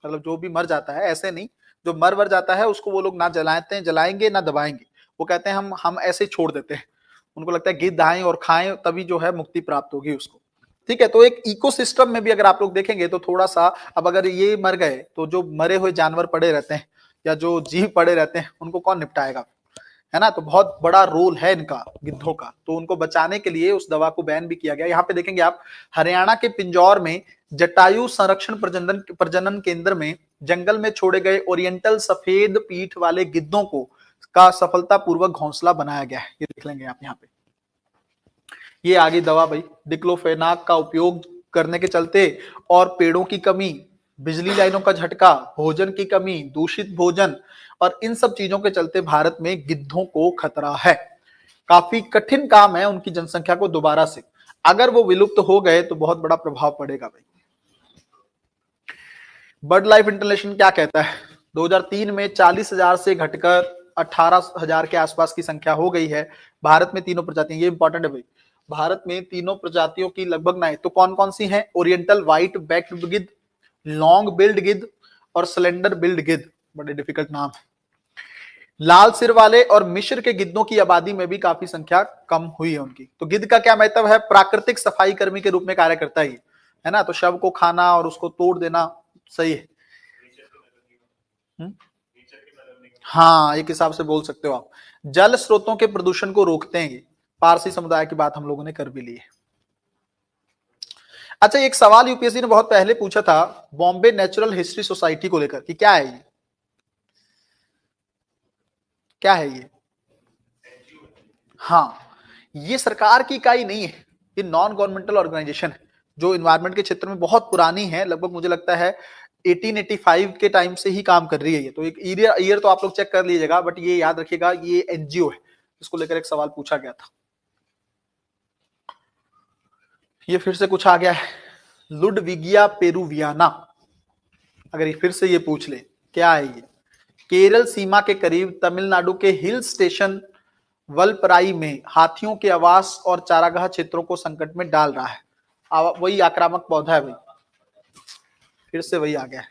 मतलब जो भी मर जाता है ऐसे नहीं, जो मर वर जाता है उसको वो लोग ना जलाते हैं, जलाएंगे ना दबाएंगे, वो कहते हैं हम ऐसे ही छोड़ देते हैं, उनको लगता है गिद्ध आए और खाएं तभी जो है मुक्ति प्राप्त होगी उसको। ठीक है, तो एक इकोसिस्टम में भी अगर आप लोग देखेंगे तो थोड़ा सा, अब अगर ये मर गए तो जो मरे हुए जानवर पड़े रहते हैं या जो जीव पड़े रहते हैं उनको कौन निपटाएगा, है ना। तो बहुत बड़ा रोल है इनका, गिद्धों का, तो उनको बचाने के लिए उस दवा को बैन भी किया गया। यहाँ पे देखेंगे आप, हरियाणा के पिंजौर में जटायु संरक्षण प्रजनन केंद्र में जंगल में छोड़े गए ओरिएंटल सफेद पीठ वाले गिद्धों को का सफलतापूर्वक घोंसला बनाया गया है। ये देख लेंगे आप यहाँ पे, ये आगे दवा भाई, डिक्लोफेनाक का उपयोग करने के चलते और पेड़ों की कमी, बिजली लाइनों का झटका, भोजन की कमी, दूषित भोजन और इन सब चीजों के चलते भारत में गिद्धों को खतरा है। काफी कठिन काम है उनकी जनसंख्या को दोबारा से, अगर वो विलुप्त हो गए तो बहुत बड़ा प्रभाव पड़ेगा भाई। बर्ड लाइफ इंटरनेशनल क्या कहता है, 2003 में 40,000 से घटकर 18,000 के आसपास की संख्या हो गई है। भारत में तीनों प्रजातियां, ये इंपॉर्टेंट है भाई, भारत में तीनों प्रजातियों की लगभग ना है तो कौन कौन सी हैं, ओरिएंटल व्हाइट बैक्ड गिद्ध, लॉन्ग बिल्ड गिद्ध और स्लेंडर बिल्ड गिद्ध, बड़े डिफिकल्ट नाम है। लाल सिर वाले और मिस्र के गिद्धों की आबादी में भी काफी संख्या कम हुई है उनकी। तो गिद्ध का क्या महत्व है, प्राकृतिक सफाई कर्मी के रूप में कार्य करता है ना, तो शव को खाना और उसको तोड़ देना सही है। हाँ, एक हिसाब से बोल सकते हो आप। जल स्रोतों के प्रदूषण को रोकते हैं, पारसी समुदाय की बात हम लोगों ने कर भी ली है। अच्छा, एक सवाल यूपीएससी ने बहुत पहले पूछा था बॉम्बे नेचुरल हिस्ट्री सोसाइटी को लेकर कि क्या है ये, क्या है ये। हाँ, ये सरकार की इकाई नहीं है, ये नॉन गवर्नमेंटल ऑर्गेनाइजेशन है जो इन्वायरमेंट के क्षेत्र में बहुत पुरानी है, लगभग मुझे लगता है 1885 के टाइम से ही काम कर रही है ये। तो एक ईयर तो आप लोग चेक कर लीजिएगा, बट ये याद रखिएगा ये एनजीओ है। इसको लेकर एक सवाल पूछा गया था, ये फिर से कुछ आ गया है, लुडविगिया पेरुवियाना, अगर ये फिर से ये पूछ ले क्या है ये, केरल सीमा के करीब तमिलनाडु के हिल स्टेशन वलपराई में हाथियों के आवास और चारागाह क्षेत्रों को संकट में डाल रहा है। वही आक्रामक पौधा है भाई, फिर से वही आ गया है,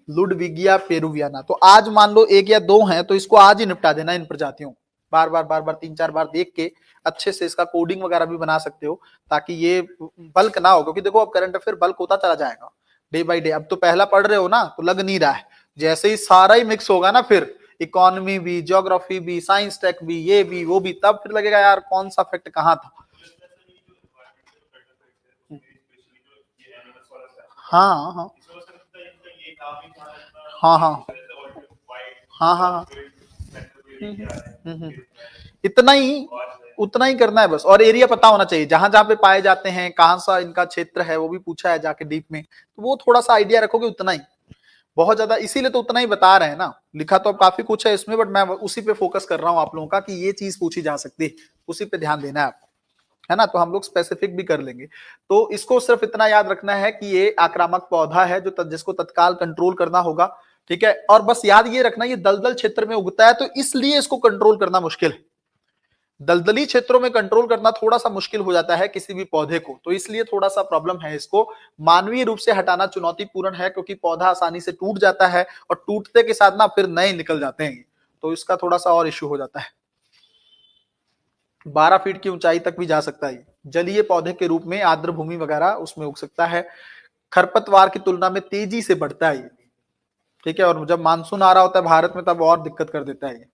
लुडविगिया पेरुवियाना। तो आज मान लो एक या दो हैं तो इसको आज ही निपटा देना इन प्रजातियों, बार बार 3-4 बार देख के अच्छे से इसका कोडिंग वगैरह भी बना सकते हो ताकि ये बल्क ना हो, क्योंकि देखो अब करंट अफेयर बल्क होता चला जाएगा डे बाय डे। अब तो पहला पढ़ रहे हो ना तो लग नहीं रहा है, जैसे ही सारा ही मिक्स होगा ना, फिर इकोनॉमी भी, ज्योग्राफी भी, साइंस टेक भी, ये भी वो भी, तब फिर लगेगा यार कौन सा फैक्ट कहाँ था। हाँ हाँ हाँ हाँ हाँ हाँ, इतना ही, उतना ही करना है बस, और एरिया पता होना चाहिए जहां जहां पे पाए जाते हैं, कहां सा इनका क्षेत्र है वो भी पूछा है जाके डीप में, तो वो थोड़ा सा आइडिया रखोगे उतना ही, बहुत ज्यादा इसीलिए तो उतना ही बता रहे हैं ना, लिखा तो अब काफी कुछ है इसमें, बट मैं उसी पे फोकस कर रहा हूँ आप लोगों का कि ये चीज पूछी जा सकती है, उसी पे ध्यान देना है आपको, है ना। तो हम लोग स्पेसिफिक भी कर लेंगे। तो इसको सिर्फ इतना याद रखना है कि ये आक्रामक पौधा है जो जिसको तत्काल कंट्रोल करना होगा, ठीक है। और बस याद ये रखना ये दलदल क्षेत्र में उगता है तो इसलिए इसको कंट्रोल करना मुश्किल है, दलदली क्षेत्रों में कंट्रोल करना थोड़ा सा मुश्किल हो जाता है किसी भी पौधे को, तो इसलिए थोड़ा सा प्रॉब्लम है, इसको मानवीय रूप से हटाना चुनौतीपूर्ण है क्योंकि पौधा आसानी से टूट जाता है और टूटते के साथ ना फिर नए निकल जाते हैं, तो इसका थोड़ा सा और इश्यू हो जाता है। 12 फीट की ऊंचाई तक भी जा सकता है, जलीय पौधे के रूप में आर्द्र भूमि वगैरह उसमें उग सकता है, खरपतवार की तुलना में तेजी से बढ़ता है ये, ठीक है, और जब मानसून आ रहा होता है भारत में तब और दिक्कत कर देता है ये।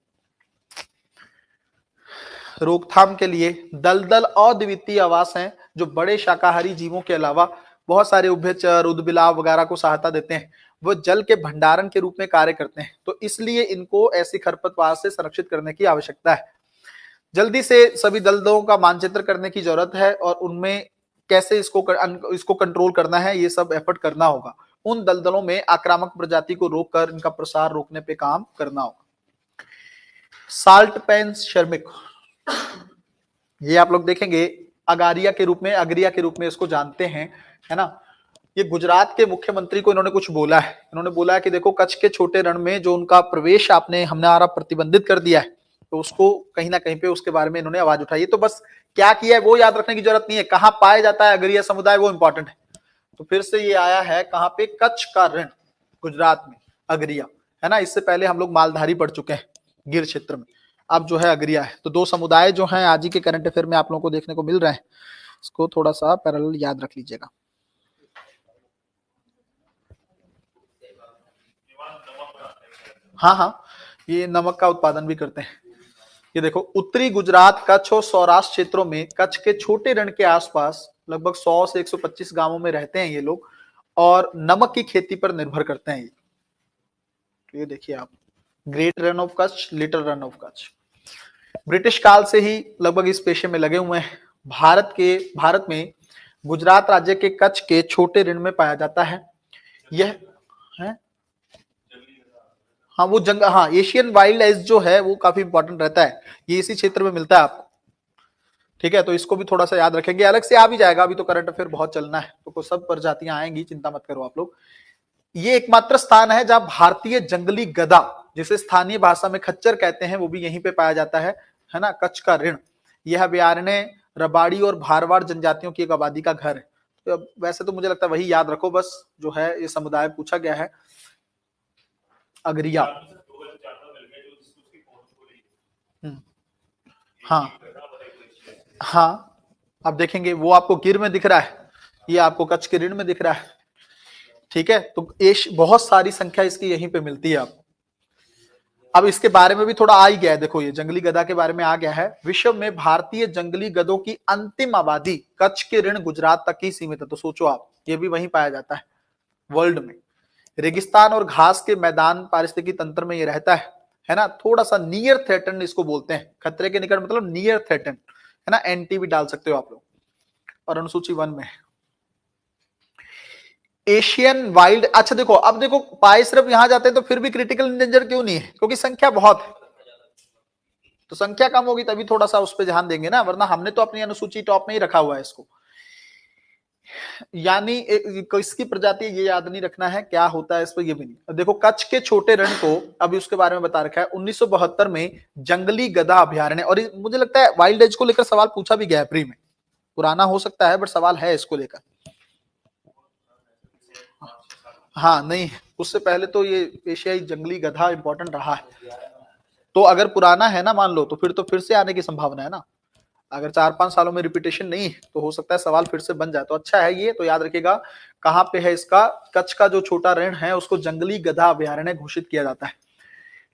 रोकथाम के लिए दलदल अद्वितीय आवास हैं जो बड़े शाकाहारी जीवों के अलावा बहुत सारे उभयचर, उद्बिलाव वगैरह को सहायता देते हैं, वो जल के भंडारण के रूप में कार्य करते हैं, तो इसलिए इनको ऐसी खरपतवार से संरक्षित करने की आवश्यकता है। जल्दी से सभी दलदलों का मानचित्र करने की जरूरत है और उनमें कैसे इसको कंट्रोल करना है ये सब एफर्ट करना होगा, उन दलदलों में आक्रामक प्रजाति को रोककर इनका प्रसार रोकने पे काम करना होगा। साल्ट पेन्स श्रमिक, ये आप लोग देखेंगे अगारिया के रूप में, अगरिया के रूप में इसको जानते हैं, है ना। ये गुजरात के मुख्यमंत्री को इन्होंने कुछ बोला है, इन्होंने बोला है कि देखो कच्छ के छोटे रण में जो उनका प्रवेश हमने आरा प्रतिबंधित कर दिया है, तो उसको कहीं ना कहीं पे उसके बारे में इन्होंने आवाज उठाई। तो बस क्या किया है वो याद रखने की जरूरत नहीं है, कहां पाया जाता है अगरिया समुदाय वो इंपॉर्टेंट है, तो फिर से ये आया है कहां पे, कच्छ का ऋण, गुजरात में अगरिया, है ना। इससे पहले हम लोग मालधारी पढ़ चुके हैं गिर क्षेत्र में, अब जो है अगरिया है। तो दो समुदाय जो हैं आज ही के करंट अफेयर में आप लोगों को देखने को मिल रहे हैं, इसको थोड़ा सा पैरेलल याद रख लीजिएगा। हाँ हाँ, ये नमक का उत्पादन भी करते हैं। ये देखो, उत्तरी गुजरात, कच्छ और सौराष्ट्र क्षेत्रों में कच्छ के छोटे रण के आसपास लगभग 100 से 125 गांवों में रहते हैं ये लोग, और नमक की खेती पर निर्भर करते हैं ये। तो ये देखिए आप, great run of Kutch, little run of Kutch, British काल से ही लगभग इस पेशे में लगे हुए हैं। भारत में गुजरात राज्य के कच्छ के छोटे ऋण में पाया जाता है। यह है, हाँ वो हाँ, एशियन वाइल्ड एज जो है वो काफी इंपॉर्टेंट रहता है, ये इसी क्षेत्र में मिलता है आपको। ठीक है, तो इसको भी थोड़ा सा याद रखेंगे, अलग से आ भी जाएगा, अभी तो करंट अफेयर बहुत चलना है, तो सब प्रजातियां आएंगी, चिंता मत करो आप लोग। ये एकमात्र स्थान है जहां भारतीय जंगली गधा, जिसे स्थानीय भाषा में खच्चर कहते हैं, वो भी यहीं पे पाया जाता है ना, कच्छ का ऋण। यह अभयारण्य रबाड़ी और भारवाड़ जनजातियों की एक आबादी का घर है। तो वैसे तो मुझे लगता है वही याद रखो बस, जो है ये समुदाय पूछा गया है, अगरिया। हाँ हाँ, आप देखेंगे वो आपको गिर में दिख रहा है, ये आपको कच्छ के ऋण में दिख रहा है। ठीक है, तो बहुत सारी संख्या इसकी यहीं पे मिलती है आपको। अब इसके बारे में भी थोड़ा आ ही गया है, देखो ये जंगली गधा के बारे में आ गया है। विश्व में भारतीय जंगली गधों की अंतिम आबादी कच्छ के ऋण गुजरात तक ही सीमित है, तो सोचो आप, ये भी वहीं पाया जाता है वर्ल्ड में। रेगिस्तान और घास के मैदान पारिस्थितिकी तंत्र में ये रहता है ना, थोड़ा सा नियर थ्रेटन इसको बोलते हैं, खतरे के निकट मतलब नियर थ्रेटन, है ना, एंटी भी डाल सकते हो आप लोग, और अनुसूची 1 में है। एशियन वाइल्ड, अच्छा देखो, अब देखो पाए सिर्फ यहां जाते हैं तो फिर भी क्रिटिकल इंडेंजर क्यों नहीं है, क्योंकि संख्या बहुत है, तो संख्या कम होगी तभी थोड़ा सा उस पर ध्यान देंगे ना, वरना हमने तो अपनी अनुसूची टॉप में ही रखा हुआ है इसको। यानी इसकी प्रजाति ये याद नहीं रखना है क्या होता है इस पर, ये भी नहीं। देखो कच्छ के छोटे रण को अभी उसके बारे में बता रखा है, 1972 में जंगली गधा अभयारण्य, और मुझे लगता है वाइल्ड एज को लेकर सवाल पूछा भी गया है प्री में, पुराना हो सकता है बट सवाल है इसको लेकर। हाँ नहीं, उससे पहले तो ये एशियाई जंगली गधा इंपॉर्टेंट रहा है, तो अगर पुराना है ना मान लो, तो फिर से आने की संभावना है ना, अगर 4-5 सालों में रिपीटेशन नहीं तो हो सकता है सवाल फिर से बन जाए, तो अच्छा है ये, तो याद रखिएगा कहां पे है इसका, कच्छ का जो छोटा ऋण है उसको जंगली गधा अभयारण्य घोषित किया जाता है।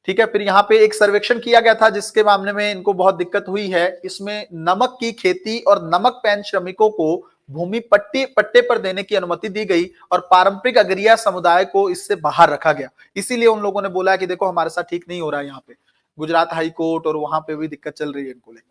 ठीक है, फिर यहाँ पे एक सर्वेक्षण किया गया था जिसके मामले में इनको बहुत दिक्कत हुई है, इसमें नमक की खेती और नमक पैन श्रमिकों को भूमि पट्टे पर देने की अनुमति दी गई, और पारंपरिक अगरिया समुदाय को इससे बाहर रखा गया। इसीलिए उन लोगों ने बोला कि देखो हमारे साथ ठीक नहीं हो रहा है, यहाँ पे गुजरात हाई कोर्ट और वहां पे भी दिक्कत चल रही है इनको लेकर।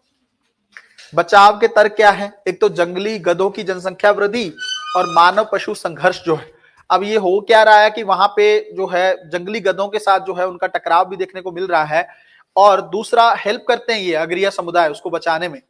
बचाव के तर्क क्या है, एक तो जंगली गधों की जनसंख्या वृद्धि और मानव पशु संघर्ष जो है। अब ये हो क्या रहा है कि वहां पे जो है जंगली गधों के साथ जो है उनका टकराव भी देखने को मिल रहा है, और दूसरा हेल्प करते हैं ये अगरिया समुदाय उसको बचाने में।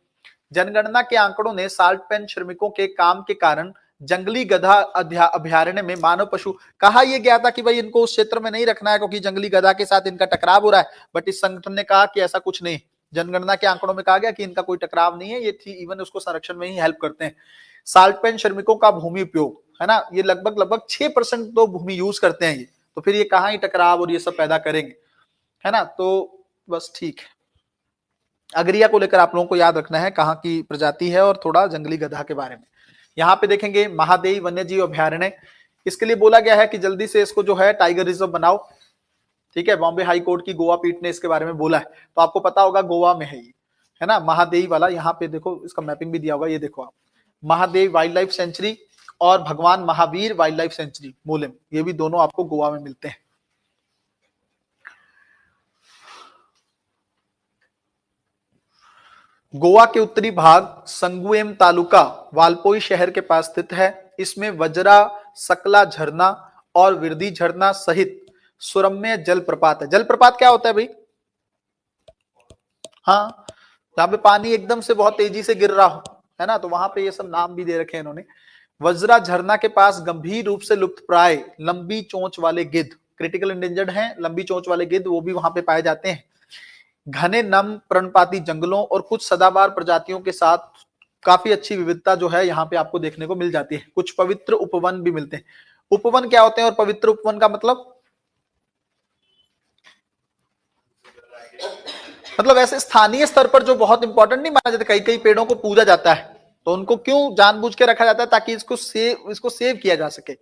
जनगणना के आंकड़ों ने साल्ट पैन श्रमिकों के काम के कारण जंगली गधा अभयारण्य में मानव पशु, कहा यह गया था कि भाई इनको उस क्षेत्र में नहीं रखना है क्योंकि जंगली गधा के साथ इनका टकराव हो रहा है, बट इस संगठन ने कहा कि ऐसा कुछ नहीं, जनगणना के आंकड़ों में कहा गया कि इनका कोई टकराव नहीं है, ये इवन उसको संरक्षण में ही हेल्प करते हैं। साल्ट पैन श्रमिकों का भूमि उपयोग, है ना, ये लगभग 6% तो भूमि यूज करते हैं ये, तो फिर ये कहां ही टकराव और ये सब पैदा करेंगे, है ना, तो बस ठीक है। अगरिया को लेकर आप लोगों को याद रखना है कहां की प्रजाति है, और थोड़ा जंगली गधा के बारे में। यहाँ पे देखेंगे महादेवी वन्यजीव अभयारण्य, इसके लिए बोला गया है कि जल्दी से इसको जो है टाइगर रिजर्व बनाओ। ठीक है, बॉम्बे हाई कोर्ट की गोवा पीठ ने इसके बारे में बोला है, तो आपको पता होगा गोवा में है ये, है ना, महादेवी वाला। यहाँ पे देखो इसका मैपिंग भी दिया होगा, ये देखो आप, महादेवी वाइल्ड लाइफ सेंचुरी और भगवान Mahavir wild life sanctuary Moolam, ये भी दोनों आपको गोवा में मिलते हैं। गोवा के उत्तरी भाग संगुएम तालुका वालपोई शहर के पास स्थित है। इसमें वज्रा, सकला झरना और विरदी झरना सहित सुरम्य जलप्रपात है। जलप्रपात क्या होता है भाई, हाँ, जहां पे पानी एकदम से बहुत तेजी से गिर रहा हो, है ना, तो वहां पे ये सब नाम भी दे रखे हैं इन्होंने। वज्रा झरना के पास गंभीर रूप से लुप्त प्राय लंबी चोंच वाले गिद्ध, क्रिटिकल इंडेंजर्ड हैं लंबी चोंच वाले गिद्ध, वो भी वहां पे पाए जाते हैं। घने नम पर्णपाती जंगलों और कुछ सदाबहार प्रजातियों के साथ काफी अच्छी विविधता जो है यहाँ पे आपको देखने को मिल जाती है। कुछ पवित्र उपवन भी मिलते हैं। उपवन क्या होते हैं और पवित्र उपवन का मतलब ऐसे स्थानीय स्तर पर जो बहुत इंपॉर्टेंट नहीं माना जाता, कई कई पेड़ों को पूजा जाता है तो उनको क्यों जानबूझ के रखा जाता है, ताकि इसको सेव किया जा सके।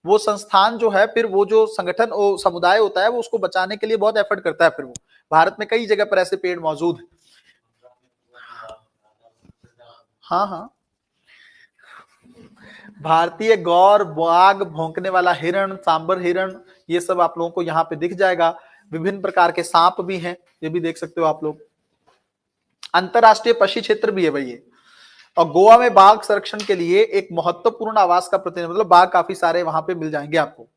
वो संस्थान जो है, फिर वो जो संगठन, वो समुदाय होता है, वो उसको बचाने के लिए बहुत एफर्ट करता है। फिर वो भारत में कई जगह पर ऐसे पेड़ मौजूद है। हाँ हाँ, भारतीय गौर, बाघ, भौंकने वाला हिरण, सांबर हिरण, ये सब आप लोगों को यहाँ पे दिख जाएगा। विभिन्न प्रकार के सांप भी हैं, ये भी देख सकते हो आप लोग। अंतरराष्ट्रीय पक्षी क्षेत्र भी है भाई ये। और गोवा में बाघ संरक्षण के लिए एक महत्वपूर्ण आवास का प्रतिनिधित्व, मतलब बाघ काफी सारे वहां पे मिल जाएंगे आपको।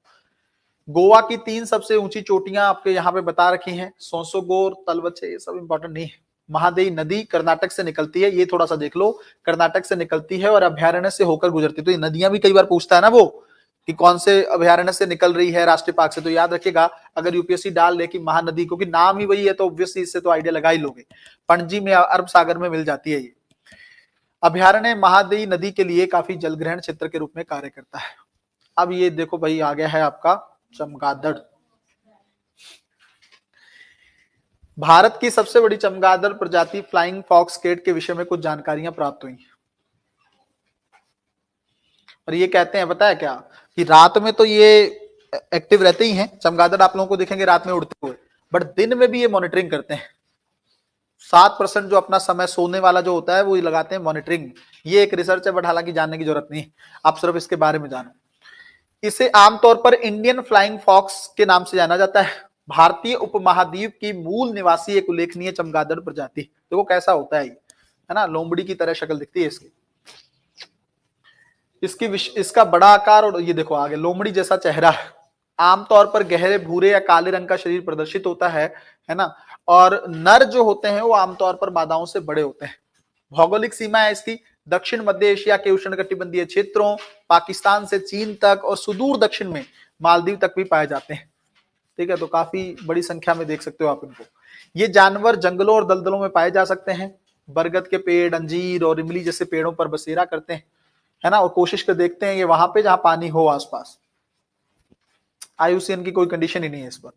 गोवा की 3 सबसे ऊंची चोटियां आपके यहाँ पे बता रखी हैं, सोंसोगोर, तलवचे, ये सब इंपॉर्टेंट नहीं है। महादेई नदी कर्नाटक से निकलती है, ये थोड़ा सा देख लो, कर्नाटक से निकलती है और अभ्यारण्य से होकर गुजरती है। तो ये नदियां भी कई बार पूछता है ना वो, कि कौन से अभ्यारण्य से निकल रही है राष्ट्रीय पार्क से, तो याद रखिएगा अगर यूपीएससी डाल दे कि महानदी, क्योंकि नाम ही वही है तो ऑब्वियसली इससे तो आइडिया लगा ही लोगे। पणजी में, अरब सागर में मिल जाती है ये अभ्यारण्य। महादेई नदी के लिए काफी जलग्रहण क्षेत्र के रूप में कार्य करता है। अब ये देखो भाई, आ गया है आपका चमगादड़। भारत की सबसे बड़ी चमगादड़ प्रजाति फ्लाइंग फॉक्स केट के विषय में कुछ जानकारियां प्राप्त हुई। और ये कहते हैं, पता है क्या, कि रात में तो ये एक्टिव रहते ही हैं, चमगादड़ आप लोगों को दिखेंगे रात में उड़ते हुए, बट दिन में भी ये मॉनिटरिंग करते हैं। 7% जो अपना समय सोने वाला जो होता है वो लगाते हैं मॉनिटरिंग। ये एक रिसर्च है, बट हालांकि जानने की जरूरत नहीं, आप सिर्फ इसके बारे में जानो। इसे आमतौर पर इंडियन फ्लाइंग फॉक्स के नाम से जाना जाता है। भारतीय उपमहाद्वीप की मूल निवासी एक उल्लेखनीय चमगादड़ प्रजाति। देखो तो कैसा होता है ये, है ना, लोमड़ी की तरह शक्ल दिखती है इसकी। इसका बड़ा आकार, और ये देखो आगे लोमड़ी जैसा चेहरा है। आमतौर पर गहरे भूरे या काले रंग का शरीर प्रदर्शित होता है ना। और नर जो होते हैं वो आमतौर पर मादाओं से बड़े होते हैं। भौगोलिक सीमा है इसकी दक्षिण मध्य एशिया के उष्णकटिबंधीय क्षेत्रों, पाकिस्तान से चीन तक और सुदूर दक्षिण में मालदीव तक भी पाए जाते हैं। ठीक है, तो काफी बड़ी संख्या में देख सकते हो आप इनको। ये जानवर जंगलों और दलदलों में पाए जा सकते हैं। बरगद के पेड़, अंजीर और इमली जैसे पेड़ों पर बसेरा करते हैं, है ना, और कोशिश कर देखते हैं ये वहां पे जहां पानी हो आसपास। आईयूसीएन की कोई कंडीशन ही नहीं है इस पर।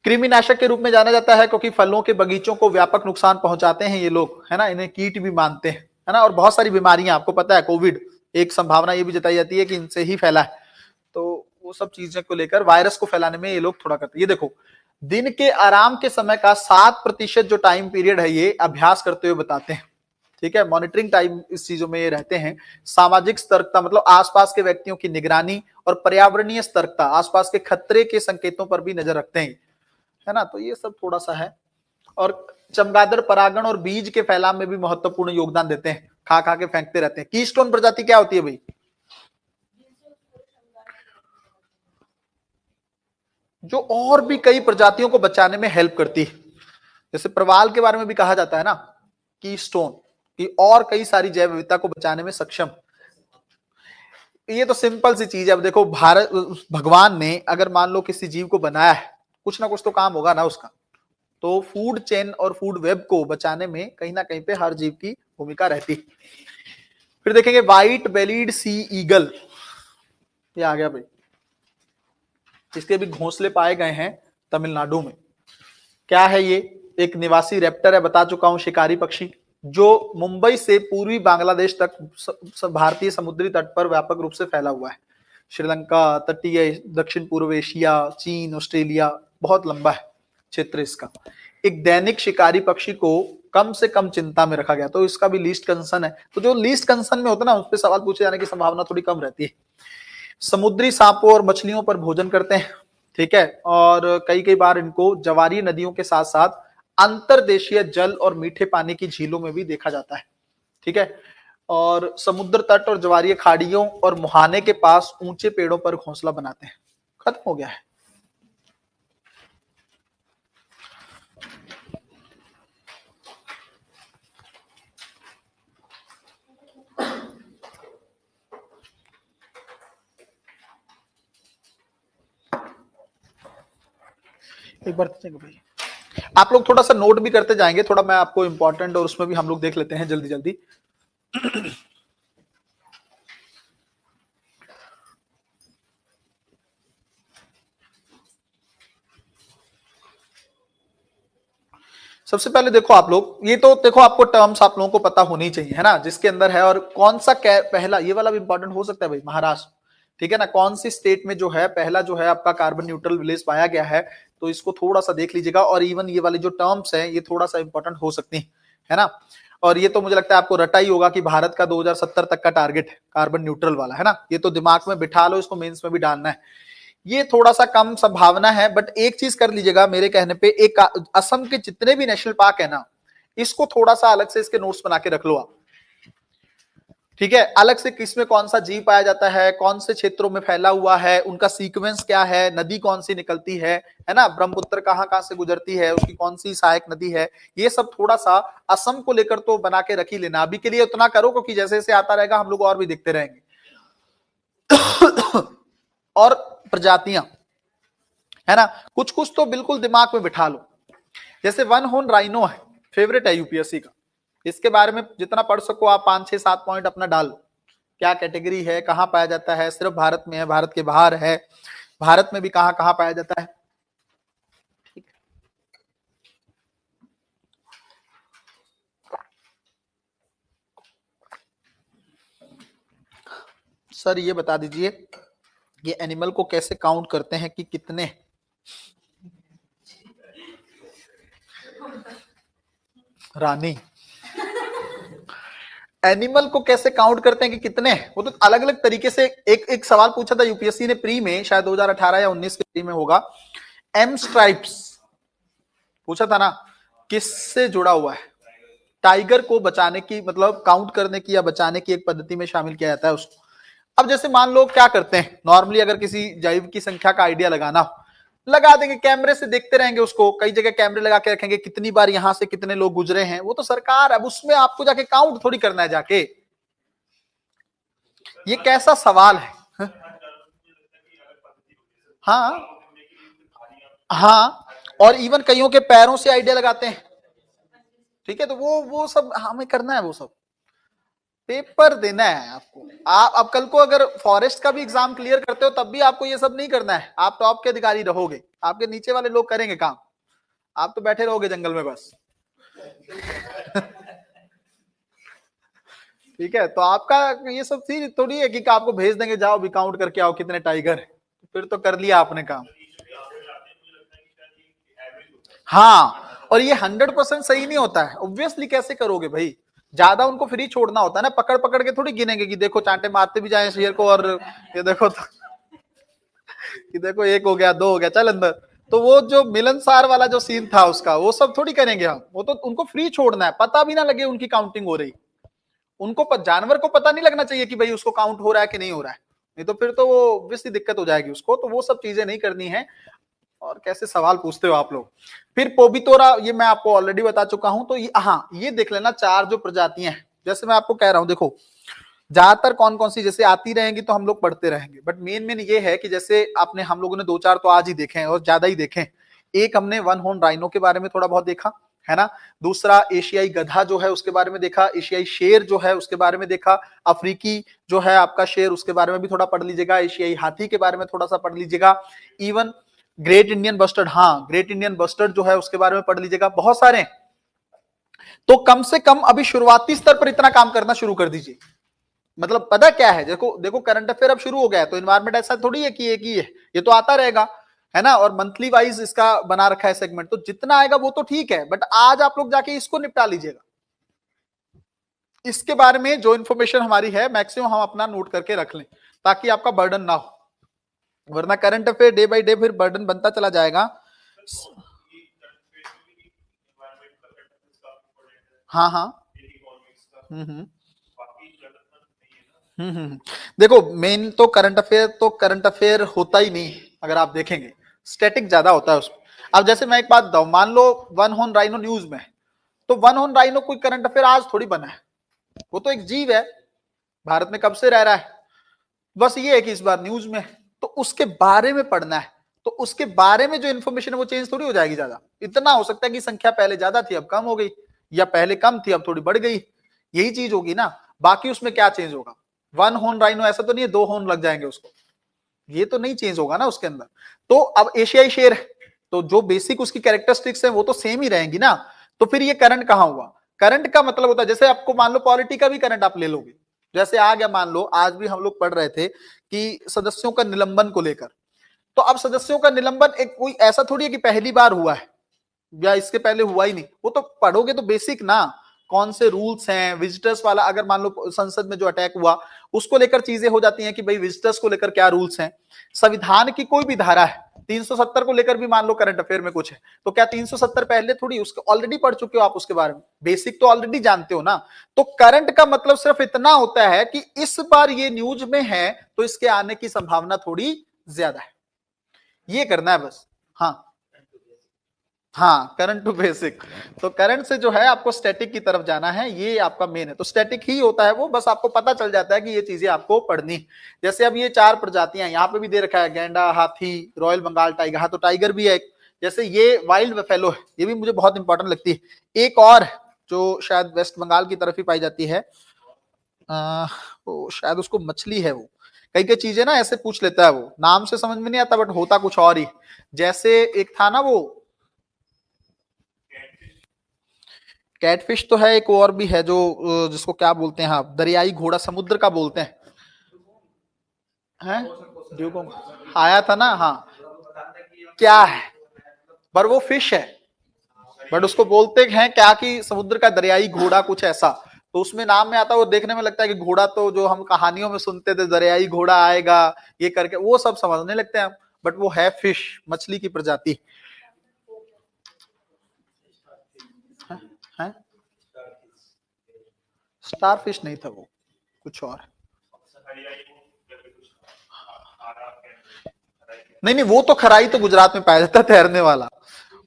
कृमिनाशक के रूप में जाना जाता है क्योंकि फलों के बगीचों को व्यापक नुकसान पहुंचाते हैं ये लोग, है ना, इन्हें कीट भी मानते हैं, है ना। और बहुत सारी बीमारियां आपको पता है, कोविड एक संभावना ये भी जताई जाती है कि इनसे ही फैला है। तो वो सब चीजें को लेकर वायरस को फैलाने में ये लोग थोड़ा करते हैं। ये देखो, दिन के आराम के समय का 7% जो टाइम पीरियड है ये अभ्यास करते हुए बताते हैं। ठीक है, मॉनिटरिंग टाइम इस चीजों में ये रहते हैं। सामाजिक सतर्कता मतलब आसपास के व्यक्तियों की निगरानी, और पर्यावरणीय सतर्कता, आसपास के खतरे के संकेतों पर भी नजर रखते हैं, है ना। तो ये सब थोड़ा सा है। और चमगादड़ परागण और बीज के फैलाव में भी महत्वपूर्ण योगदान देते हैं, खा खा के फेंकते रहते हैं। कीस्टोन प्रजाति क्या होती है भाई, जो और भी कई प्रजातियों को बचाने में हेल्प करती है। जैसे प्रवाल के बारे में भी कहा जाता है ना, कीस्टोन, कि और कई सारी जैव विविधता को बचाने में सक्षम। ये तो सिंपल सी चीज है। अब देखो, भारत, भगवान ने अगर मान लो किसी जीव को बनाया है, कुछ ना कुछ तो काम होगा ना उसका। तो फूड चेन और फूड वेब को बचाने में कहीं ना कहीं पे हर जीव की भूमिका रहती है। फिर देखेंगे व्हाइट बेलीड सी ईगल, ये आ गया भाई। इसके भी घोंसले पाए गए हैं तमिलनाडु में। क्या है ये, एक निवासी रैप्टर है, बता चुका हूं, शिकारी पक्षी, जो मुंबई से पूर्वी बांग्लादेश तक भारतीय समुद्री तट पर व्यापक रूप से फैला हुआ है। श्रीलंका, तटीय दक्षिण पूर्व एशिया, चीन, ऑस्ट्रेलिया, बहुत लंबा है क्षेत्र इसका। एक दैनिक शिकारी पक्षी को कम से कम चिंता में रखा गया, तो इसका भी लीस्ट कंसर्न है। तो जो लीस्ट कंसर्न में होता है ना, उस पर सवाल पूछे जाने की संभावना थोड़ी कम रहती है। समुद्री सांपों और मछलियों पर भोजन करते हैं, ठीक है। और कई कई बार इनको जवारी नदियों के साथ साथ अंतरदेशीय जल और मीठे पानी की झीलों में भी देखा जाता है, ठीक है। और समुद्र तट और ज्वारीय खाड़ियों और मुहाने के पास ऊंचे पेड़ों पर घोंसला बनाते हैं। खत्म हो गया है। एक बार देखेंगे भाई, आप लोग थोड़ा सा नोट भी करते जाएंगे, थोड़ा मैं आपको इंपॉर्टेंट, और उसमें भी हम लोग देख लेते हैं जल्दी जल्दी। सबसे पहले देखो आप लोग, ये तो देखो आपको टर्म्स आप लोगों को पता होनी चाहिए, है ना, जिसके अंदर है। और कौन सा पहला, ये वाला भी इंपॉर्टेंट हो सकता है भाई, महाराष्ट्र, ठीक है ना, कौन सी स्टेट में जो है पहला जो है आपका कार्बन न्यूट्रल विलेज पाया गया है, तो इसको थोड़ा सा देख लीजिएगा। और इवन ये वाली जो टर्म्स है ये थोड़ा सा इंपॉर्टेंट हो सकती है ना। और ये तो मुझे लगता है आपको रटा ही होगा कि भारत का 2070 तक का टारगेट है कार्बन न्यूट्रल वाला, है ना, ये तो दिमाग में बिठा लो, इसको मेंस में भी डालना है। ये थोड़ा सा कम संभावना है, बट एक चीज कर लीजिएगा मेरे कहने पे, एक असम के जितने भी नेशनल पार्क है ना, इसको थोड़ा सा अलग से इसके नोट्स बना के रख लो आप, ठीक है, अलग से किसमें कौन सा जीव पाया जाता है, कौन से क्षेत्रों में फैला हुआ है, उनका सीक्वेंस क्या है, नदी कौन सी निकलती है ना, ब्रह्मपुत्र कहां कहां से गुजरती है, उसकी कौन सी सहायक नदी है, ये सब थोड़ा सा असम को लेकर तो बना के रख ही लेना। अभी के लिए उतना करो, क्योंकि जैसे जैसे आता रहेगा हम लोग और भी देखते रहेंगे। और प्रजातियां, है ना, कुछ कुछ तो बिल्कुल दिमाग में बिठा लो। जैसे वन हॉर्न राइनो है, फेवरेट है यूपीएससी का, इसके बारे में जितना पढ़ सको आप 5 6 7 पॉइंट अपना डाल लो। क्या कैटेगरी है, कहां पाया जाता है, सिर्फ भारत में है, भारत के बाहर है, भारत में भी कहां कहां पाया जाता है, ठीक है। सर ये बता दीजिए, ये एनिमल को कैसे काउंट करते हैं कि कितने, रानी, एनिमल को कैसे काउंट करते हैं कि कितने, वो तो अलग अलग तरीके से। एक एक सवाल पूछा था यूपीएससी ने प्री में, शायद 2018 या 19 के प्री में होगा, एम स्ट्राइप्स पूछा था ना, किससे जुड़ा हुआ है, टाइगर को बचाने की, मतलब काउंट करने की या बचाने की एक पद्धति में शामिल किया जाता है उसको। अब जैसे मान लो क्या करते हैं नॉर्मली, अगर किसी जैव की संख्या का आइडिया लगाना हो, लगा देंगे, कैमरे से देखते रहेंगे उसको, कई जगह कैमरे लगा के रखेंगे, कितनी बार यहां से कितने लोग गुजरे हैं, वो तो सरकार, अब उसमें आपको जाके काउंट थोड़ी करना है जाके। ये कैसा सवाल है? हाँ हाँ, और इवन कईयों के पैरों से आइडिया लगाते हैं, ठीक है, तो वो सब हमें करना है, वो सब पेपर देना है आपको। आप अब कल को अगर फॉरेस्ट का भी एग्जाम क्लियर करते हो तब भी आपको ये सब नहीं करना है, आप टॉप के अधिकारी रहोगे, आपके नीचे वाले लोग करेंगे काम, आप तो बैठे रहोगे जंगल में बस। ठीक है, तो आपका ये सब चीज थोड़ी है कि आपको भेज देंगे जाओ भी काउंट करके आओ कितने टाइगर है, फिर तो कर लिया आपने काम। हाँ, और ये 100% सही नहीं होता है ऑब्वियसली, कैसे करोगे भाई, ज्यादा उनको फ्री छोड़ना होता है ना, पकड़ पकड़ के थोड़ी गिनेंगे कि देखो चांटे मारते भी जाए शेर को, और ये देखो तो, कि देखो एक हो गया, दो हो गया, चल अंदर। तो वो जो मिलनसार वाला जो सीन था उसका, वो सब थोड़ी करेंगे हम, वो तो उनको फ्री छोड़ना है, पता भी ना लगे उनकी काउंटिंग हो रही, उनको जानवर को पता नहीं लगना चाहिए कि भाई उसको काउंट हो रहा है कि नहीं हो रहा है, नहीं तो फिर तो वो ऑब्वियसली दिक्कत हो जाएगी उसको, तो वो सब चीजें नहीं करनी है। और कैसे सवाल पूछते हो आप लोग। फिर पोबितोरा, ये मैं आपको ऑलरेडी बता चुका हूं, तो ये हाँ, ये देख लेना, 4 जो प्रजातियां हैं, जैसे मैं आपको कह रहा हूं, देखो ज्यादातर कौन कौन सी जैसे आती रहेंगी तो हम लोग पढ़ते रहेंगे, बट मेन मेन ये है कि जैसे आपने, हम लोगों ने 2 4 तो आज ही देखे हैं और ज्यादा ही देखे हैं। एक हमने वन हॉर्न राइनो के बारे में थोड़ा बहुत देखा, है ना, दूसरा एशियाई गधा जो है उसके बारे में देखा, एशियाई शेर जो है उसके बारे में देखा, अफ्रीकी जो है आपका शेर उसके बारे में भी थोड़ा पढ़ लीजिएगा, एशियाई हाथी के बारे में थोड़ा सा पढ़ लीजिएगा, इवन ग्रेट इंडियन बस्टर्ड, हाँ ग्रेट इंडियन बस्टर्ड जो है उसके बारे में पढ़ लीजिएगा, बहुत सारे। तो कम से कम अभी शुरुआती स्तर पर इतना काम करना शुरू कर दीजिए। मतलब पता क्या है, देखो देखो करंट अफेयर अब शुरू हो गया है, तो इन्वायरमेंट ऐसा थोड़ी है कि एक ही है, ये तो आता रहेगा, है ना, और मंथली वाइज इसका बना रखा है सेगमेंट, तो जितना आएगा वो तो ठीक है, बट आज आप लोग जाके इसको निपटा लीजिएगा। इसके बारे में जो इन्फॉर्मेशन हमारी है मैक्सिमम हम अपना नोट करके रख लें, ताकि आपका बर्डन ना हो, वरना current affair day by day फिर बर्डन बनता चला जाएगा। हाँ हाँ, हम्म, देखो मेन तो करंट अफेयर होता ही नहीं, अगर आप देखेंगे स्टैटिक ज्यादा होता है उसमें। अब जैसे मैं एक बात बताऊं, मान लो वन हॉर्न राइनो न्यूज में, तो वन हॉर्न राइनो कोई करंट अफेयर आज थोड़ी बना है, वो तो एक जीव है, भारत में कब से रह रहा है, बस ये है कि इस बार न्यूज में, तो उसके बारे में पढ़ना है, तो उसके बारे में जो इन्फॉर्मेशन है वो चेंज थोड़ी हो जाएगी ज्यादा, इतना हो सकता है कि संख्या पहले ज्यादा थी अब कम हो गई, या पहले कम थी अब थोड़ी बढ़ गई, यही चीज होगी ना, बाकी उसमें क्या चेंज होगा? 1 हॉर्न राइनो ऐसा तो नहीं है 2 हॉर्न लग जाएंगे उसको, ये तो नहीं चेंज होगा ना उसके अंदर। तो अब एशियाई शेर है, तो जो बेसिक उसकी कैरेक्टरिस्टिक्स है वो तो सेम ही रहेंगी ना। तो फिर ये करंट कहां हुआ? करंट का मतलब होता है, जैसे आपको मान लो पॉलिटी का भी करंट आप ले लोगे, जैसे आ गया मान लो, आज भी हम लोग पढ़ रहे थे कि सदस्यों का निलंबन को लेकर। तो अब सदस्यों का निलंबन एक कोई ऐसा थोड़ी है कि पहली बार हुआ है या इसके पहले हुआ ही नहीं, वो तो पढ़ोगे तो बेसिक ना, कौन से रूल्स हैं विजिटर्स वाला, अगर मान लो संसद में जो अटैक हुआ उसको लेकर चीजें हो जाती हैं कि भाई विजिटर्स को लेकर क्या रूल्स हैं। संविधान की कोई भी धारा है 370 को लेकर भी मान लो करंट अफेयर में कुछ है, तो क्या 370 पहले थोड़ी, उसको ऑलरेडी पढ़ चुके हो आप, उसके बारे में बेसिक तो ऑलरेडी जानते हो ना। तो करंट का मतलब सिर्फ इतना होता है कि इस बार ये न्यूज में है तो इसके आने की संभावना थोड़ी ज्यादा है, ये करना है बस। हाँ हाँ, करंट टू बेसिक। तो करंट से जो है आपको स्टैटिक की तरफ जाना है, ये आपका मेन है। तो स्टैटिक ही होता है वो, बस आपको पता चल जाता है कि ये चीजें आपको पढ़नी। जैसे अब ये 4 प्रजातियां यहाँ पे भी दे रखा है, गैंडा, हाथी, रॉयल बंगाल टाइगर। हाँ, तो टाइगर भी है एक। जैसे ये वाइल्ड बफेलो है, ये भी मुझे बहुत इंपॉर्टेंट लगती है। एक और जो शायद वेस्ट बंगाल की तरफ ही पाई जाती है, वो शायद उसको मछली है वो, कई कई चीजें ना ऐसे पूछ लेता है वो, नाम से समझ में नहीं आता बट होता कुछ और ही। जैसे एक था ना वो कैटफिश, तो है एक और भी है जो जिसको क्या बोलते हैं आप, दरियाई घोड़ा समुद्र का बोलते हैं ड्यूकोंग, आया था ना। हाँ, क्या है, पर वो फिश है, बट उसको बोलते हैं क्या कि समुद्र का दरियाई घोड़ा, कुछ ऐसा। तो उसमें नाम में आता है, वो देखने में लगता है कि घोड़ा तो जो हम कहानियों में सुनते थे दरियाई घोड़ा आएगा ये करके, वो सब समझने लगते हैं, बट वो है फिश, मछली की प्रजाति है। स्टार फिश नहीं था वो, कुछ और। नहीं नहीं, वो तो खराई तो गुजरात में पाया जाता है, तैरने वाला।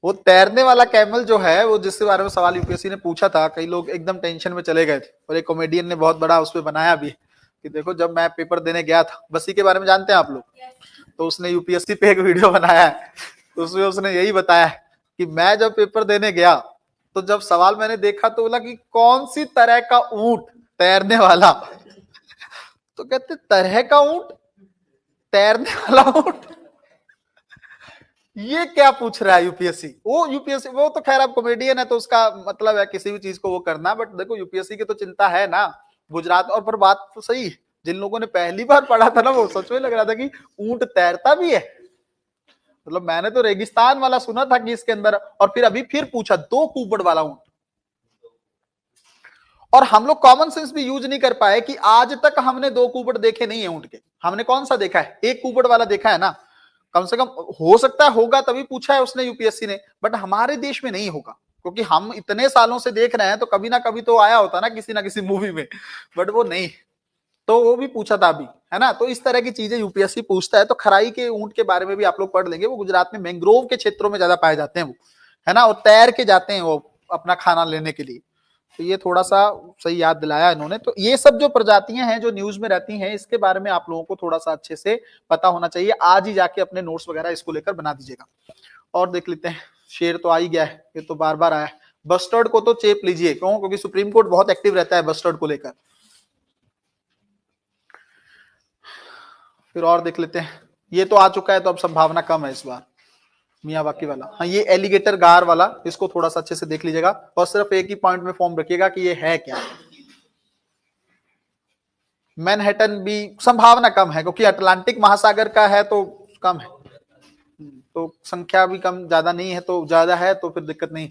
वो तैरने वाला कैमल जो है, वो जिसके बारे में सवाल यूपीएससी ने पूछा था, कई लोग एकदम टेंशन में चले गए थे, और एक कॉमेडियन ने बहुत बड़ा उस पर बनाया भी कि देखो जब मैं पेपर देने गया था, बसी के बारे में जानते हैं आप लोग, तो उसने यूपीएससी पे एक वीडियो बनाया है, तो उसमें उसने यही बताया कि मैं जब पेपर देने गया तो जब सवाल मैंने देखा तो बोला कि कौन सी तरह का ऊंट तैरने वाला, तो कहते तरह का ऊंट, तैरने वाला ऊंट, ये क्या पूछ रहा है यूपीएससी। वो यूपीएससी वो तो खैर अब कॉमेडियन है तो उसका मतलब है किसी भी चीज को वो करना, बट देखो यूपीएससी की तो चिंता है ना गुजरात। और पर बात तो सही, जिन लोगों ने पहली बार पढ़ा था ना वो सच में लग रहा था कि ऊंट तैरता भी है। मतलब मैंने तो रेगिस्तान वाला सुना था कि इसके अंदर, और फिर अभी फिर पूछा 2 कुबड़ वाला ऊंट। और हम लोग कॉमन सेंस भी यूज नहीं कर पाए कि आज तक हमने 2 कुबड़ देखे नहीं है ऊंट के, हमने कौन सा देखा है, 1 कुबड़ वाला देखा है ना। कम से कम हो सकता है होगा, तभी पूछा है उसने यूपीएससी ने, बट हमारे देश में नहीं होगा, क्योंकि हम इतने सालों से देख रहे हैं तो कभी ना कभी तो आया होता ना किसी मूवी में, बट वो नहीं। तो वो भी पूछा था अभी, है ना। तो इस तरह की चीजें यूपीएससी पूछता है। तो खराई के ऊंट के बारे में भी आप लोग पढ़ लेंगे, वो गुजरात में मैंग्रोव के क्षेत्रों में ज्यादा पाए जाते हैं वो, है ना, और तैर के जाते हैं वो अपना खाना लेने के लिए। तो ये थोड़ा सा सही याद दिलाया इन्होंने। तो ये सब जो प्रजातियां हैं जो न्यूज में रहती हैं, इसके बारे में आप लोगों को थोड़ा सा अच्छे से पता होना चाहिए। आज ही जाके अपने नोट्स वगैरह इसको लेकर बना दीजिएगा। और देख लेते हैं, शेर तो आ ही गया है, ये तो बार बार आया है। बस्टर्ड को तो चेप लीजिए, क्यों? क्योंकि सुप्रीम कोर्ट बहुत एक्टिव रहता है बस्टर्ड को लेकर। फिर और देख लेते हैं, ये तो आ चुका है तो अब संभावना कम है इस बार, मियावाकी वाला। हाँ, ये एलिगेटर गार वाला, इसको थोड़ा सा अच्छे से देख लीजिएगा, और सिर्फ एक ही पॉइंट में फॉर्म रखिएगा कि ये है क्या। मैनहट्टन भी संभावना कम है, क्योंकि अटलांटिक महासागर का है तो कम है, तो संख्या भी कम, ज्यादा नहीं है तो ज्यादा है तो फिर दिक्कत नहीं।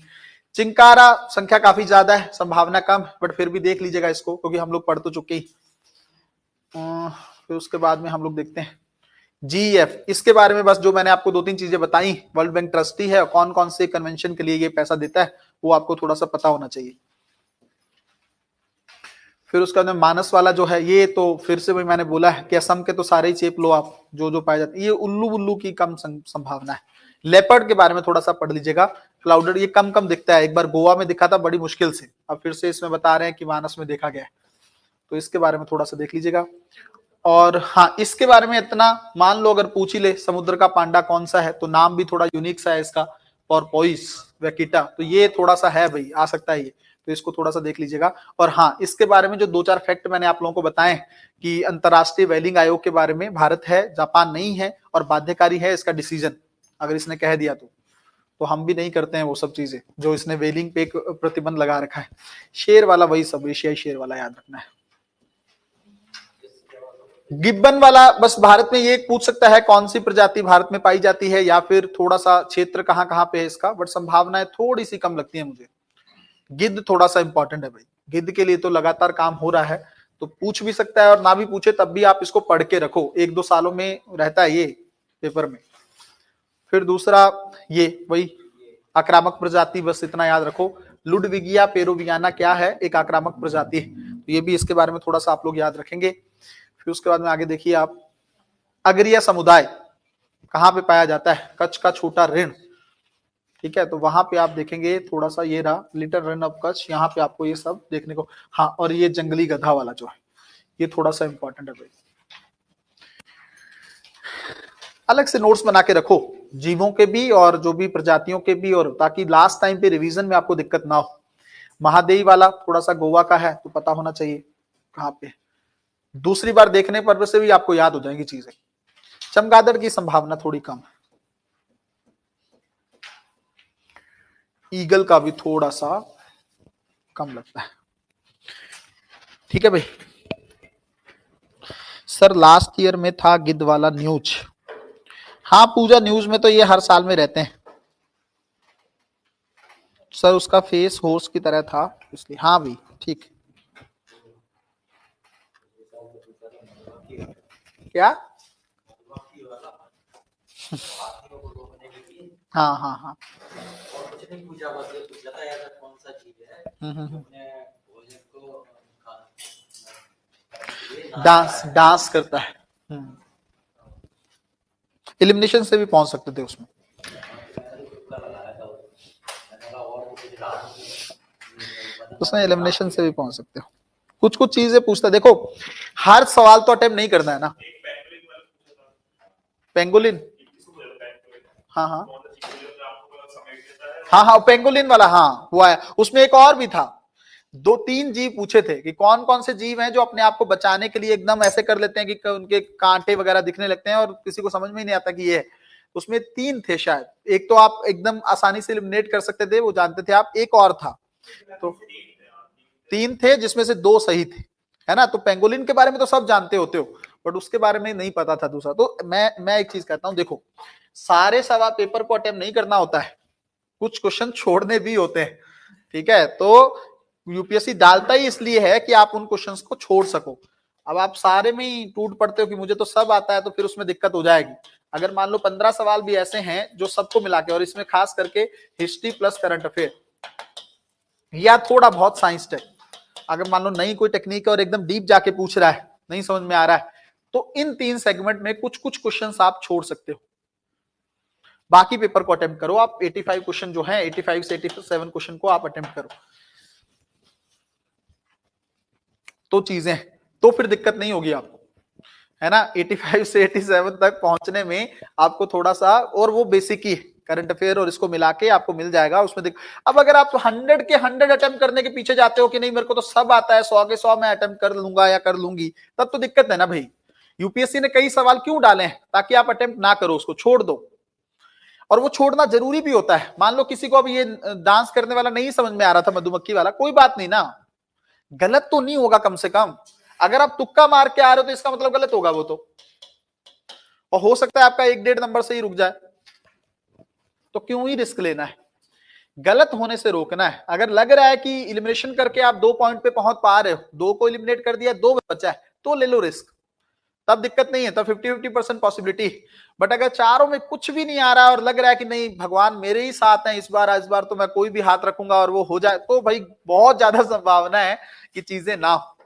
चिंकारा संख्या काफी ज्यादा है, संभावना कम, बट फिर भी देख लीजिएगा इसको, क्योंकि हम लोग पढ़ तो चुके ही। फिर उसके बाद में हम लोग देखते हैं जीएफ, इसके बारे में बस जो मैंने आपको 2-3 चीजें बताई, वर्ल्ड बैंक ट्रस्टी है, कौन कौन से कन्वेंशन के लिए ये पैसा देता है वो आपको थोड़ा सा पता होना चाहिए। फिर उसका जो मानस वाला जो है, ये तो फिर से भी मैंने बोला है कि असम के तो सारे ही चेप लो आप, जो जो पाए जाते हैं। ये उल्लू उल्लू की कम संभावना है। लेपर्ड के बारे में थोड़ा सा पढ़ लीजिएगा, क्लाउडेड ये कम कम दिखता है, एक बार गोवा में दिखा था बड़ी मुश्किल से, अब फिर से इसमें बता रहे हैं कि मानस में देखा गया है, तो इसके बारे में थोड़ा सा देख लीजिएगा। और हाँ, इसके बारे में इतना मान लो अगर पूछ ही ले समुद्र का पांडा कौन सा है, तो नाम भी थोड़ा यूनिक सा है इसका, पोर्पोइस वैकिटा, तो ये थोड़ा सा है भाई, आ सकता है ये। तो इसको थोड़ा सा देख लीजिएगा। और हाँ, इसके बारे में जो 2-4 फैक्ट मैंने आप लोगों को बताए कि अंतरराष्ट्रीय व्हेलिंग आयोग के बारे में भारत है, जापान नहीं है, और बाध्यकारी है इसका डिसीजन, अगर इसने कह दिया तो हम भी नहीं करते हैं वो सब चीजें जो इसने व्हेलिंग पे एक प्रतिबंध लगा रखा है। शेर वाला वही सब, एशियाई शेर वाला याद रखना है। गिब्बन वाला बस भारत में ये पूछ सकता है कौन सी प्रजाति भारत में पाई जाती है, या फिर थोड़ा सा क्षेत्र कहां कहां पे है इसका, बट संभावनाएं थोड़ी सी कम लगती है मुझे। गिद्ध थोड़ा सा इंपॉर्टेंट है भाई, गिद्ध के लिए तो लगातार काम हो रहा है, तो पूछ भी सकता है, और ना भी पूछे तब भी आप इसको पढ़ के रखो, 1-2 सालों में रहता है ये पेपर में। फिर दूसरा ये वही आक्रामक प्रजाति, बस इतना याद रखो। लुडविगिया पेरुवियाना क्या है, एक आक्रामक प्रजाति है, तो ये भी इसके बारे में थोड़ा सा आप लोग याद रखेंगे। फिर उसके बाद में आगे देखिए आप, अगरिया समुदाय कहां पे पाया जाता है, कच्छ का छोटा ऋण, ठीक है, तो वहां पे आप देखेंगे थोड़ा सा, ये रहा लिटिल रन ऑफ कच्छ, यहाँ पे आपको ये सब देखने को। हाँ, और ये जंगली गधा वाला जो है, ये थोड़ा सा इंपॉर्टेंट है भाई, अलग से नोट्स बना के रखो जीवों के भी और जो भी प्रजातियों के भी, और ताकि लास्ट टाइम पे रिवीजन में आपको दिक्कत ना हो। महादेवी वाला थोड़ा सा गोवा का है, तो पता होना चाहिए कहाँ पे, दूसरी बार देखने पर से भी आपको याद हो जाएंगी चीजें। चमगादड़ की संभावना थोड़ी कम है, ईगल का भी थोड़ा सा कम लगता है। ठीक है भाई, सर लास्ट ईयर में था गिद्ध वाला न्यूज। हाँ पूजा, न्यूज में तो ये हर साल में रहते हैं सर, उसका फेस हॉर्स की तरह था इसलिए। हाँ भाई ठीक। क्या? हाँ हाँ हाँ। डांस डांस करता है। एलिमिनेशन से भी पहुंच सकते थे उसमें। उसमें एलिमिनेशन से भी पहुंच सकते हो, कुछ कुछ चीजें पूछता। देखो हर सवाल तो अटेम्प्ट नहीं करना है ना। पेंगोलिन, हाँ हाँ हाँ हाँ, पेंगोलिन वाला, हाँ वो आया। उसमें एक और भी था, 2-3 जीव पूछे थे कि कौन कौन से जीव हैं जो अपने आप को बचाने के लिए एकदम ऐसे कर लेते हैं कि उनके कांटे वगैरह दिखने लगते हैं और किसी को समझ में ही नहीं आता कि ये है। उसमें 3 थे शायद, एक तो आप एकदम आसानी से एलिमिनेट कर सकते थे, वो जानते थे आप, एक और था, तो 3 थे जिसमें से 2 सही थे, है ना। तो पेंगोलिन के बारे में तो सब जानते होते हो, बट उसके बारे में नहीं पता था दूसरा। तो मैं एक चीज कहता हूं, देखो सारे सवाल पेपर को अटेम्प्ट नहीं करना होता है, कुछ क्वेश्चन छोड़ने भी होते हैं, ठीक है। तो यूपीएससी डालता ही इसलिए है कि आप उन क्वेश्चंस को छोड़ सको। अब आप सारे में ही टूट पड़ते हो कि मुझे तो सब आता है, तो फिर उसमें दिक्कत हो जाएगी। अगर मान लो 15 सवाल भी ऐसे हैं जो सबको मिला के, और इसमें खास करके हिस्ट्री प्लस करंट अफेयर या थोड़ा बहुत साइंस टेक, अगर मान लो नई कोई टेक्निक है और एकदम डीप जाके पूछ रहा है, नहीं समझ में आ रहा है, तो इन 3 सेगमेंट में कुछ कुछ क्वेश्चंस आप छोड़ सकते हो, बाकी पेपर को अटेम्प्ट करो आप। 85 क्वेश्चन जो है, 85 से 87 क्वेश्चन को आप अटेम्प्ट करो, तो चीजें, तो फिर दिक्कत नहीं होगी आपको, है ना। 85 से 87 तक पहुंचने में आपको थोड़ा सा, और वो बेसिक ही करंट अफेयर और इसको मिला के आपको मिल जाएगा उसमें। अब अगर आप 100 के 100 अटेम्प्ट करने के पीछे जाते हो कि नहीं मेरे को तो सब आता है, 100 के 100 मैं अटेम्प्ट कर लूंगा या कर लूंगी, तब तो दिक्कत है ना भाई। यूपीएससी ने कई सवाल क्यों डाले हैं, ताकि आप अटेम्प्ट ना करो, उसको छोड़ दो। और वो छोड़ना जरूरी भी होता है। मान लो किसी को अब ये डांस करने वाला नहीं समझ में आ रहा था, मधुमक्खी वाला, कोई बात नहीं ना, गलत तो नहीं होगा कम से कम। अगर आप तुक्का मार के आ रहे हो तो इसका मतलब गलत होगा वो तो, और हो सकता है आपका 1-1.5 नंबर से ही रुक जाए, तो क्यों ही रिस्क लेना है, गलत होने से रोकना है। अगर लग रहा है कि इलिमिनेशन करके आप 2 पॉइंट पे पहुंच पा रहे हो, 2 को इलिमिनेट कर दिया, 2 बचा है, तो ले लो रिस्क, तब दिक्कत नहीं है, तब 50-50% पॉसिबिलिटी। बट अगर चारों में कुछ भी नहीं आ रहा और लग रहा है कि नहीं भगवान मेरे ही साथ हैं इस बार तो मैं कोई भी हाथ रखूंगा और वो हो जाए, तो भाई बहुत ज्यादा संभावना है कि चीजें ना हो,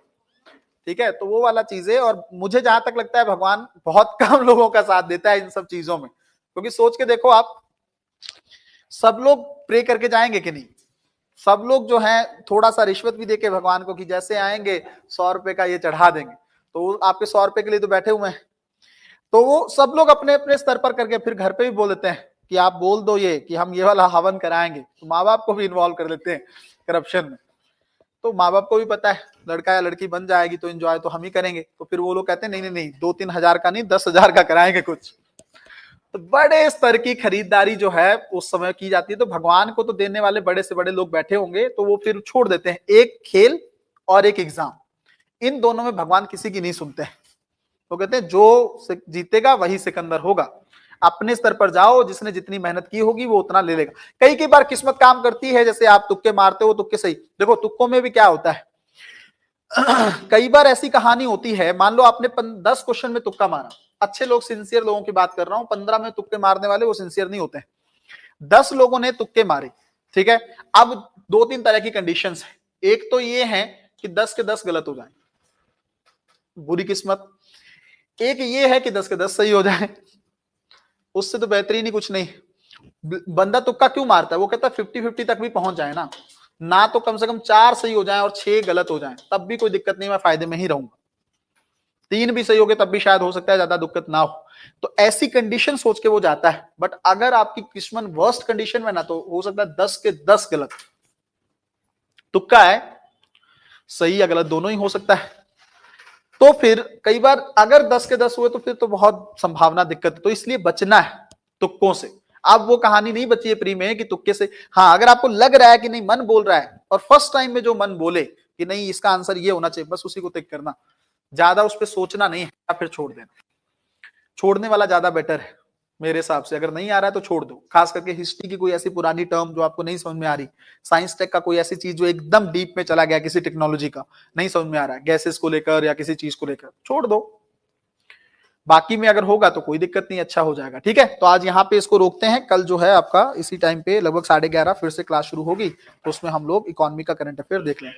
ठीक है। तो वो वाला चीजें, और मुझे जहां तक लगता है भगवान बहुत कम लोगों का साथ देता है इन सब चीजों में, क्योंकि सोच के देखो आप, सब लोग प्रे करके जाएंगे कि नहीं, सब लोग जो है थोड़ा सा रिश्वत भी देके भगवान को, कि जैसे आएंगे 100 रुपए का ये चढ़ा देंगे, तो आपके 100 रुपए के लिए तो बैठे हुए हैं। तो वो सब लोग अपने अपने स्तर पर करके फिर घर पे भी बोल देते हैं कि आप बोल दो ये कि हम ये वाला हवन कराएंगे, तो माँ बाप को भी इन्वॉल्व कर लेते हैं करप्शन में। तो माँ बाप को भी पता है लड़का या लड़की बन जाएगी तो एंजॉय तो हम ही करेंगे, तो फिर वो लोग कहते हैं नहीं नहीं नहीं 2-3 हजार का नहीं 10 हजार का कराएंगे कुछ। तो बड़े स्तर की खरीदारी जो है उस समय की जाती है। तो भगवान को तो देने वाले बड़े से बड़े लोग बैठे होंगे, तो वो फिर छोड़ देते हैं, एक खेल और एक एग्जाम, इन दोनों में भगवान किसी की नहीं सुनते हैं। तो कहते हैं जो जीतेगा वही सिकंदर होगा, अपने स्तर पर जाओ, जिसने जितनी मेहनत की होगी वो उतना ले लेगा। कई कई बार किस्मत काम करती है, जैसे आप तुक्के मारते हो, तुक्के सही, देखो तुक्कों में भी क्या होता है कई बार ऐसी कहानी होती है, मान लो आपने 10 क्वेश्चन में तुक्का मारा, अच्छे लोग, सिंसियर लोगों की बात कर रहा हूं, 15 में तुक्के मारने वाले वो सिंसियर नहीं होते हैं। 10 लोगों ने तुक्के मारे, ठीक है, अब 2-3 तरह की कंडीशंस है। एक तो ये है कि 10 के 10 गलत हो जाए, बुरी किस्मत। एक ये है कि 10 के 10 सही हो जाए, उससे तो बेहतरीन ही कुछ नहीं। बंदा तुक्का क्यों मारता है, वो कहता है 50-50 तक भी पहुंच जाए ना तो कम से कम 4 सही हो जाए और 6 गलत हो जाए, तब भी कोई दिक्कत नहीं, मैं फायदे में ही रहूंगा। 3 भी सही हो गए तब भी शायद हो सकता है ज्यादा दिक्कत ना हो। तो ऐसी कंडीशन सोच के वो जाता है। बट अगर आपकी किस्मत वर्स्ट कंडीशन में ना, तो हो सकता है 10 के 10 गलत। तुक्का है, सही या गलत दोनों ही हो सकता है। तो फिर कई बार अगर 10 के 10 हुए तो फिर तो बहुत संभावना दिक्कत है, तो इसलिए बचना है तुक्कों से। अब वो कहानी नहीं बची है प्री में कि तुक्के से, हाँ अगर आपको लग रहा है कि नहीं मन बोल रहा है, और फर्स्ट टाइम में जो मन बोले कि नहीं इसका आंसर ये होना चाहिए, बस उसी को टिक करना, ज्यादा उस पर सोचना नहीं है, या फिर छोड़ देना। छोड़ने वाला ज्यादा बेटर है मेरे हिसाब से। अगर नहीं आ रहा है तो छोड़ दो, खास करके हिस्ट्री की कोई ऐसी पुरानी टर्म जो आपको नहीं समझ में आ रही, साइंस टेक का कोई ऐसी चीज जो एकदम डीप में चला गया, किसी टेक्नोलॉजी का नहीं समझ में आ रहा है, गैसेस को लेकर या किसी चीज को लेकर, छोड़ दो। बाकी में अगर होगा तो कोई दिक्कत नहीं, अच्छा हो जाएगा। ठीक है, तो आज यहाँ पे इसको रोकते हैं। कल जो है आपका इसी टाइम पे लगभग 11:30 फिर से क्लास शुरू होगी, तो उसमें हम लोग इकोनॉमी का करंट अफेयर देख लें।